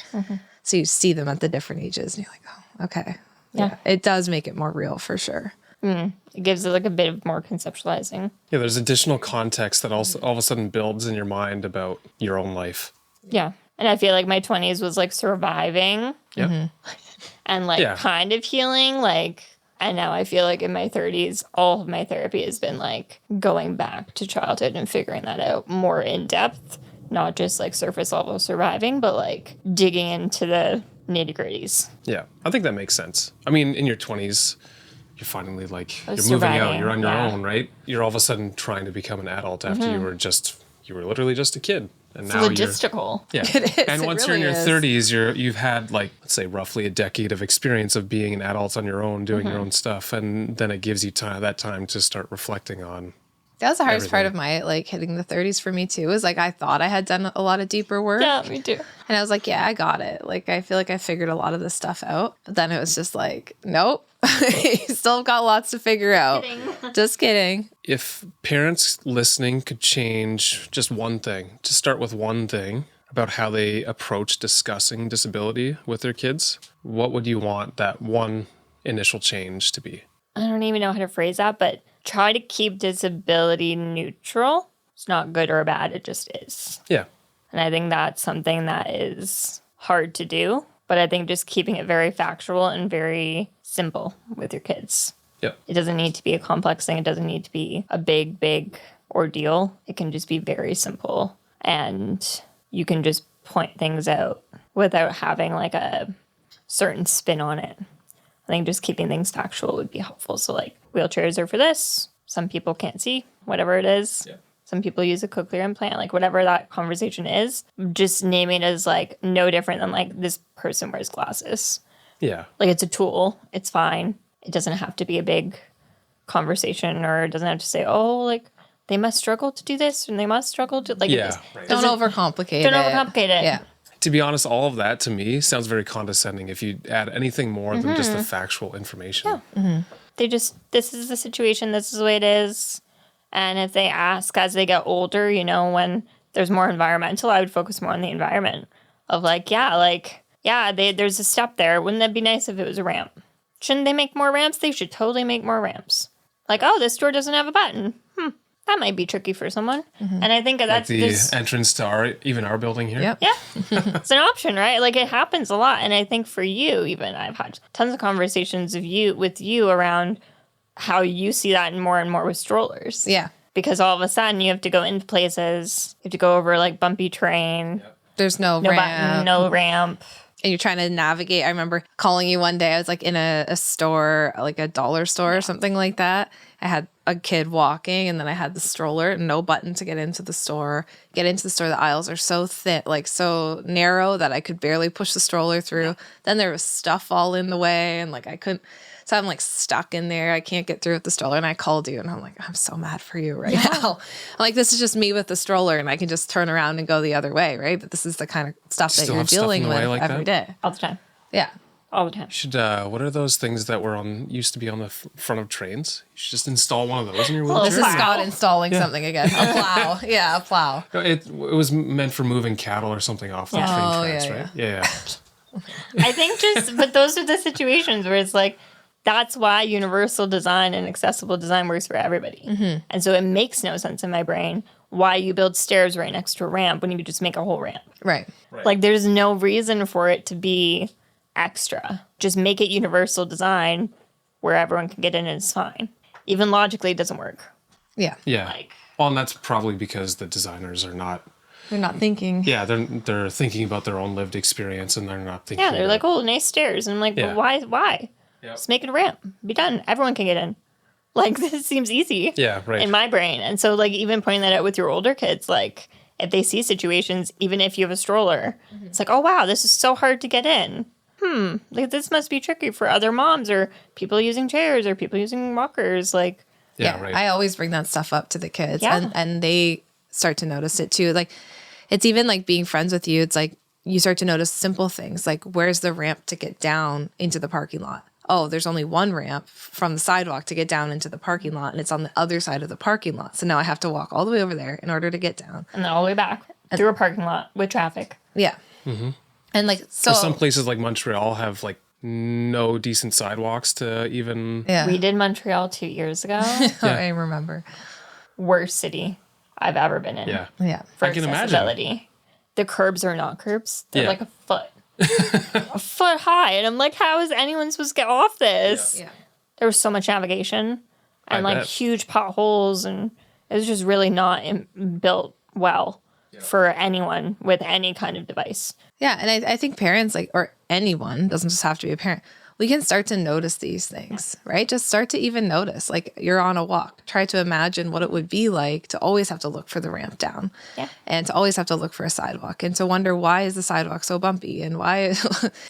so you see them at the different ages and you're like, oh, okay. Yeah, it does make it more real for sure. It gives it like a bit of more conceptualizing. Yeah, there's additional context that also all of a sudden builds in your mind about your own life. Yeah. And I feel like my 20s was like surviving and like kind of healing. Like, and now I feel like in my 30s, all of my therapy has been like going back to childhood and figuring that out more in depth, not just like surface level surviving, but like digging into the nitty-gritties. Yeah, I think that makes sense. I mean, in your 20s, you're finally like, you're moving surviving, out, you're on your own, right? You're all of a sudden trying to become an adult after you were literally just a kid. And It's now logistical. You're, It is. And once really you're in your is. 30s, you've had like, let's say roughly a decade of experience of being an adult on your own, doing your own stuff. And then it gives you that time to start reflecting on. That was the hardest part of my like hitting the 30s for me too. Is like I thought I had done a lot of deeper work. Yeah, me too. And I was like, yeah, I got it. Like I feel like I figured a lot of this stuff out. But then it was just like, nope, you still got lots to figure out. Just kidding. If parents listening could change just one thing, just start with one thing about how they approach discussing disability with their kids, what would you want that one initial change to be? I don't even know how to phrase that, but try to keep disability neutral. It's not good or bad, it just is. Yeah. And I think that's something that is hard to do, but I think just keeping it very factual and very simple with your kids. Yeah. It doesn't need to be a complex thing. It doesn't need to be a big, big ordeal. It can just be very simple. And you can just point things out without having like a certain spin on it. I think just keeping things factual would be helpful. So like wheelchairs are for this. Some people can't see, whatever it is. Yeah. Some people use a cochlear implant, like whatever that conversation is. Just naming it as like no different than like this person wears glasses. Yeah. Like it's a tool. It's fine. It doesn't have to be a big conversation, or it doesn't have to say, oh, like they must struggle to do this and they must struggle to like. Yeah. Right. Don't overcomplicate it. Don't overcomplicate it. Yeah. To be honest, all of that to me sounds very condescending if you add anything more than just the factual information. Yeah. They just, this is the situation, this is the way it is. And if they ask as they get older, you know, when there's more environmental, I would focus more on the environment of like, there's a step there. Wouldn't that be nice if it was a ramp? Shouldn't they make more ramps? They should totally make more ramps. Like, oh, this door doesn't have a button. That might be tricky for someone. And I think that's like the entrance to our building here. Yep. Yeah. It's an option, right? Like it happens a lot. And I think for you, even I've had tons of conversations with you around how you see that and more with strollers. Yeah. Because all of a sudden you have to go into places, you have to go over like bumpy terrain. Yep. There's no No ramp. button, no ramp. And you're trying to navigate. I remember calling you one day. I was like in a store, like a dollar store or something like that. I had a kid walking, and then I had the stroller and no button to get into the store. The aisles are so thin, like so narrow that I could barely push the stroller through. Then there was stuff all in the way, and like I couldn't. So I'm like stuck in there. I can't get through with the stroller. And I called you and I'm like, I'm so mad for you right now. I'm like, this is just me with the stroller and I can just turn around and go the other way, right? But this is the kind of stuff that you're dealing with every day. All the time. Yeah. All the time. Should what are those things that used to be on the front of trains? You should just install one of those in your wheelchair. This is Scott installing something again. A plow. Yeah, a plow. No, it was meant for moving cattle or something off the train tracks, right? Yeah. I think but those are the situations where it's like, that's why universal design and accessible design works for everybody. Mm-hmm. And so it makes no sense in my brain why you build stairs right next to a ramp when you could just make a whole ramp. Right. Like there's no reason for it to be extra. Just make it universal design where everyone can get in and it's fine. Even logically it doesn't work. Yeah. Yeah. Well, and that's probably because the designers are not... They're not thinking. Yeah, they're thinking about their own lived experience and they're not thinking... Yeah, they're like, oh, nice stairs. And I'm like, but why? Yep. Just make it a ramp. Be done. Everyone can get in. Like, this seems easy. Yeah, right. In my brain. And so, like, even pointing that out with your older kids, like, if they see situations, even if you have a stroller, it's like, oh, wow, this is so hard to get in. Like, this must be tricky for other moms or people using chairs or people using walkers. Like, yeah, right. I always bring that stuff up to the kids and they start to notice it too. Like, it's even like being friends with you. It's like you start to notice simple things like, where's the ramp to get down into the parking lot? Oh, there's only one ramp from the sidewalk to get down into the parking lot, and it's on the other side of the parking lot. So now I have to walk all the way over there in order to get down. And then all the way back through a parking lot with traffic. Yeah. Mm-hmm. And like, so. Or some places like Montreal have like no decent sidewalks to even. Yeah. We did Montreal 2 years ago. I remember. Worst city I've ever been in. Yeah. Yeah. For I can accessibility. imagine. The curbs are not curbs. They're like a foot. A foot high. And I'm like, how is anyone supposed to get off this? Yeah. There was so much navigation and like huge potholes. And it was just really not built well for anyone with any kind of device. Yeah. And I think parents, like, or anyone, doesn't just have to be a parent, we can start to notice these things, right? Just start to even notice, like you're on a walk. Try to imagine what it would be like to always have to look for the ramp down and to always have to look for a sidewalk and to wonder, why is the sidewalk so bumpy and why?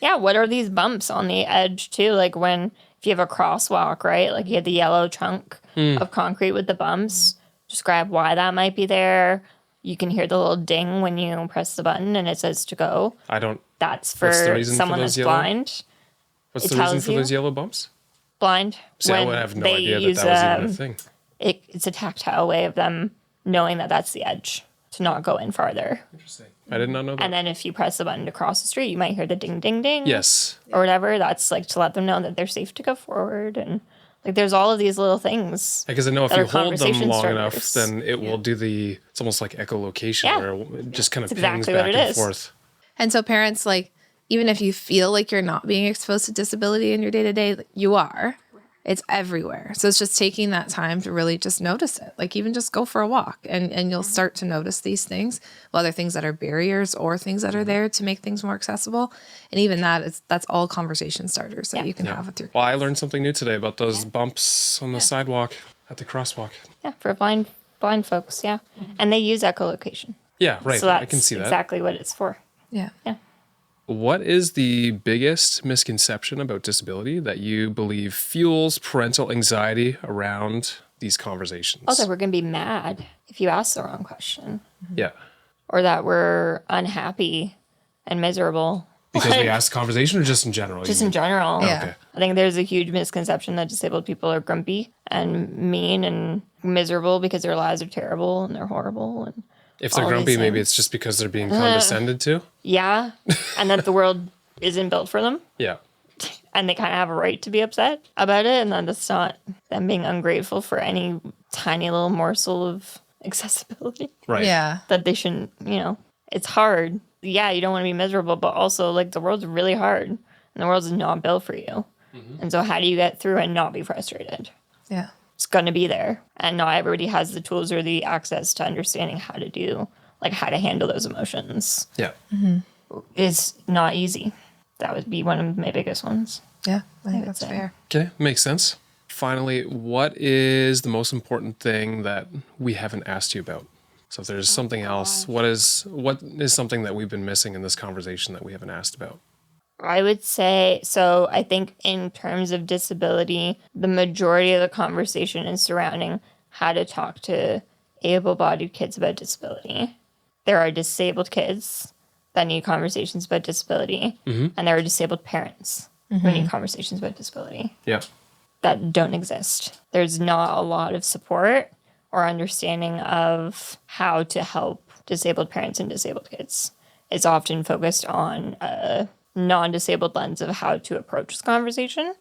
What are these bumps on the edge too? Like if you have a crosswalk, right? Like you have the yellow chunk of concrete with the bumps, describe why that might be there. You can hear the little ding when you press the button and it says to go. That's for someone that's blind. What's the reason for those yellow bumps? Blind. See, I would have no idea that was even a thing. It's a tactile way of them knowing that that's the edge to not go in farther. Interesting. I did not know that. And then if you press the button to cross the street, you might hear the ding, ding, ding. Yes. Or whatever. That's like to let them know that they're safe to go forward. And like there's all of these little things. Because I know if you hold them long enough, then it will do it's almost like echolocation where it just kind of pings back and forth. And so parents, like, even if you feel like you're not being exposed to disability in your day-to-day, you are. It's everywhere. So it's just taking that time to really just notice it. Like even just go for a walk and you'll start to notice these things, whether things that are barriers or things that are there to make things more accessible. And even that's all conversation starters that you can have with your kids. Well, I learned something new today about those bumps on the sidewalk at the crosswalk. Yeah, for blind folks, And they use echolocation. Yeah, right. So that's I can see that. Exactly what it's for. Yeah. Yeah. What is the biggest misconception about disability that you believe fuels parental anxiety around these conversations? Also, we're going to be mad if you ask the wrong question. Yeah. Or that we're unhappy and miserable. Because we asked the conversation or just in general? Just in general. Yeah. Okay. I think there's a huge misconception that disabled people are grumpy and mean and miserable because their lives are terrible and they're horrible. And if they're grumpy, maybe it's just because they're being condescended to. Yeah. And that the world isn't built for them. Yeah. And they kind of have a right to be upset about it. And then that's not them being ungrateful for any tiny little morsel of accessibility. Right. Yeah. That they shouldn't, it's hard. Yeah, you don't want to be miserable, but also like the world's really hard and the world's not built for you. Mm-hmm. And so how do you get through and not be frustrated? Yeah. It's going to be there. And not everybody has the tools or the access to understanding how to handle those emotions. Yeah. Mm-hmm. It's not easy. That would be one of my biggest ones. Yeah. I think that's fair. Okay. Makes sense. finally, what is the most important thing that we haven't asked you about? So if there's something else, what is something that we've been missing in this conversation that we haven't asked about? I would say, so I think in terms of disability, the majority of the conversation is surrounding how to talk to able-bodied kids about disability. There are disabled kids that need conversations about disability, and there are disabled parents who need conversations about disability. Yeah. That don't exist. There's not a lot of support or understanding of how to help disabled parents and disabled kids. It's often focused on a non-disabled lens of how to approach this conversation.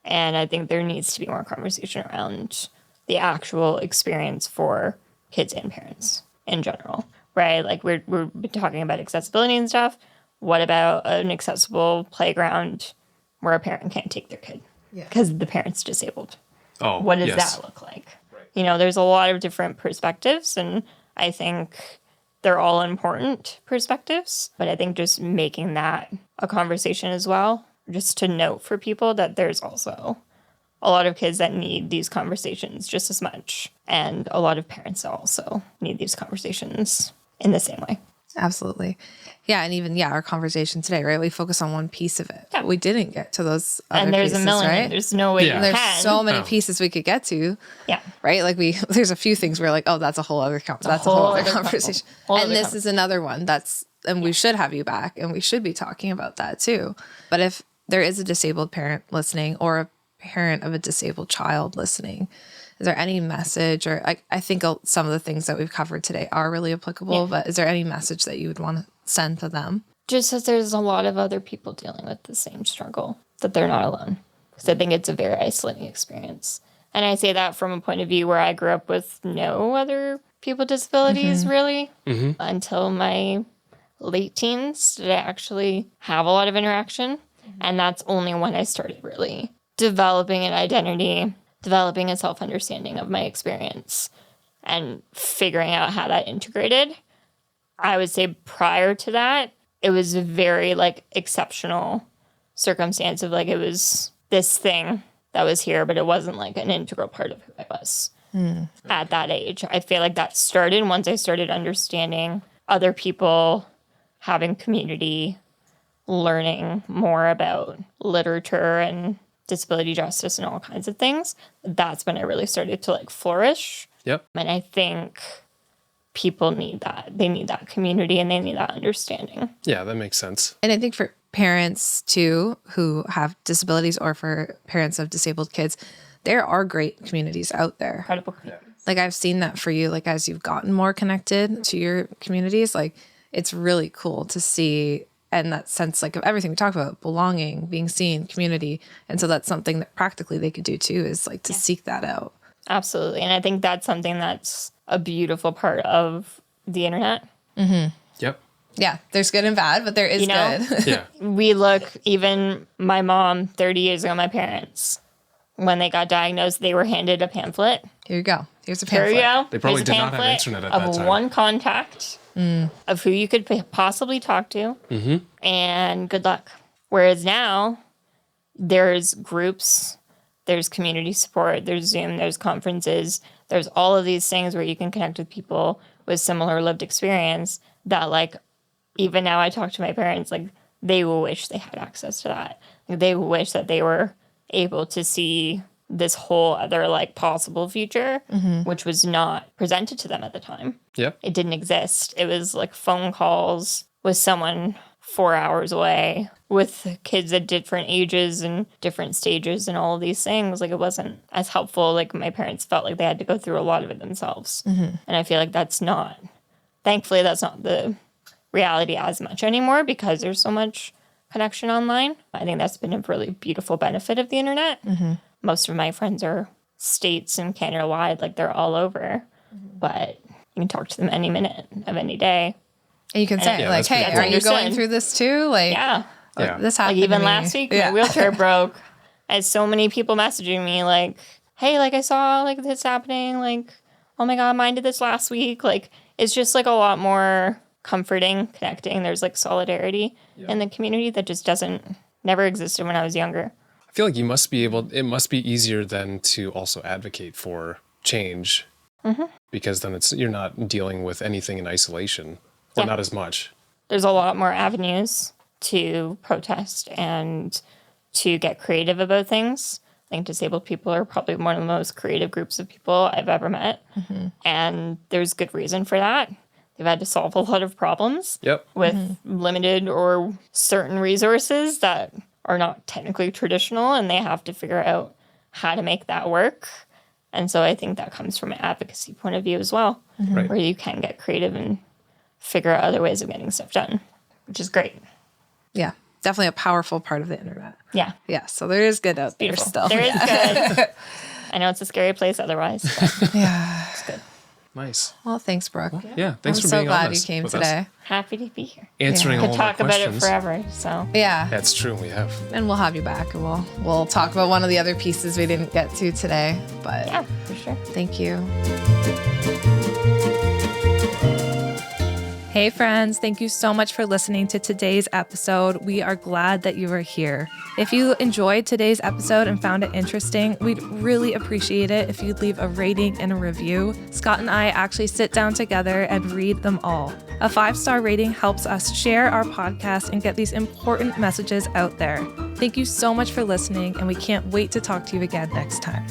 And I think there needs to be more conversation around the actual experience for kids and parents in general, right? Like we've been talking about accessibility and stuff. What about an accessible playground where a parent can't take their kid because the parent's disabled? Oh, What does yes. that look like? Right. There's a lot of different perspectives, and I think they're all important perspectives. But I think just making that a conversation as well, just to note for people that there's also a lot of kids that need these conversations just as much. And a lot of parents also need these conversations in the same way. Absolutely. Yeah. And even, our conversation today, right? We focus on one piece of it. Yeah. We didn't get to those other And there's pieces, a million. right? There's no way Yeah. you There's can. so many pieces we could get to. Yeah. Right? Like there's a few things we're like, oh, that's a whole other conversation. And this is another one and we should have you back and we should be talking about that too. But if there is a disabled parent listening or a parent of a disabled child listening, is there any message or I think some of the things that we've covered today are really applicable, but is there any message that you would want to send to them? Just that there's a lot of other people dealing with the same struggle, that they're not alone. Because I think it's a very isolating experience. And I say that from a point of view where I grew up with no other people with disabilities really until my late teens did I actually have a lot of interaction. And that's only when I started really developing an identity, developing a self-understanding of my experience and figuring out how that integrated. I would say prior to that, it was a very exceptional circumstance of it was this thing that was here, but it wasn't an integral part of who I was at that age. I feel like that started once I started understanding other people, having community, learning more about literature and disability justice and all kinds of things. That's when I really started to flourish. Yep. And I think people need that. They need that community and they need that understanding. Yeah, that makes sense. And I think for parents too who have disabilities or for parents of disabled kids, there are great communities out there. Incredible community. I've seen that for you, as you've gotten more connected to your communities, it's really cool to see. And that sense of everything we talk about, belonging, being seen, community. And so that's something that practically they could do too, is to seek that out. Absolutely. And I think that's something that's a beautiful part of the internet. Yep. Yeah, there's good and bad, but there is good. Yeah. We look, even my mom, 30 years ago, my parents, when they got diagnosed, they were handed a pamphlet. Here you go. Here's a Here pamphlet. you go. They probably Here's a did not have pamphlet internet at of that time. one contact of who you could possibly talk to, and good luck. Whereas now, there's groups, there's community support, there's Zoom, there's conferences, there's all of these things where you can connect with people with similar lived experience that even now I talk to my parents, they wish they had access to that. They wish that they were able to see this whole other possible future, which was not presented to them at the time. Yep. It didn't exist. It was phone calls with someone 4 hours away with kids at different ages and different stages and all of these things. It wasn't as helpful. My parents felt like they had to go through a lot of it themselves. And I feel like thankfully that's not the reality as much anymore because there's so much connection online. I think that's been a really beautiful benefit of the internet. Most of my friends are states and Canada wide, they're all over, but you can talk to them any minute of any day. And you can say, that's hey, pretty are cool. you going Understood. through this too? Yeah. This happened Even to me. last week, my wheelchair broke. I had so many people messaging me hey, I saw this happening. Oh my God, mine did this last week. It's just a lot more comforting, connecting. There's solidarity in the community that just never existed when I was younger. I I feel like it must be easier then to also advocate for change, because then you're not dealing with anything in isolation, or Yeah. not as much. There's a lot more avenues to protest and to get creative about things. I think disabled people are probably one of the most creative groups of people I've ever met. And there's good reason for that. They've had to solve a lot of problems Yep. with limited or certain resources that are not technically traditional, and they have to figure out how to make that work. And so I think that comes from an advocacy point of view as well, Right. where you can get creative and figure out other ways of getting stuff done, which is great. Yeah, definitely a powerful part of the internet. Yeah. Yeah, so there is good out there Beautiful. still. There is good. I know it's a scary place otherwise, but Yeah. it's good. Nice. Well, thanks, Brooke. Yeah. Thanks I'm for so being glad you honest came with today. us. Happy to be here. Answering all Could of our talk about it questions. forever. So Yeah. That's true. We have. And we'll have you back, and we'll talk about one of the other pieces we didn't get to today. But yeah, for sure. thank you. Hey friends, thank you so much for listening to today's episode. We are glad that you are here. If you enjoyed today's episode and found it interesting, we'd really appreciate it if you'd leave a rating and a review. Scott and I actually sit down together and read them all. A 5-star rating helps us share our podcast and get these important messages out there. Thank you so much for listening, and we can't wait to talk to you again next time.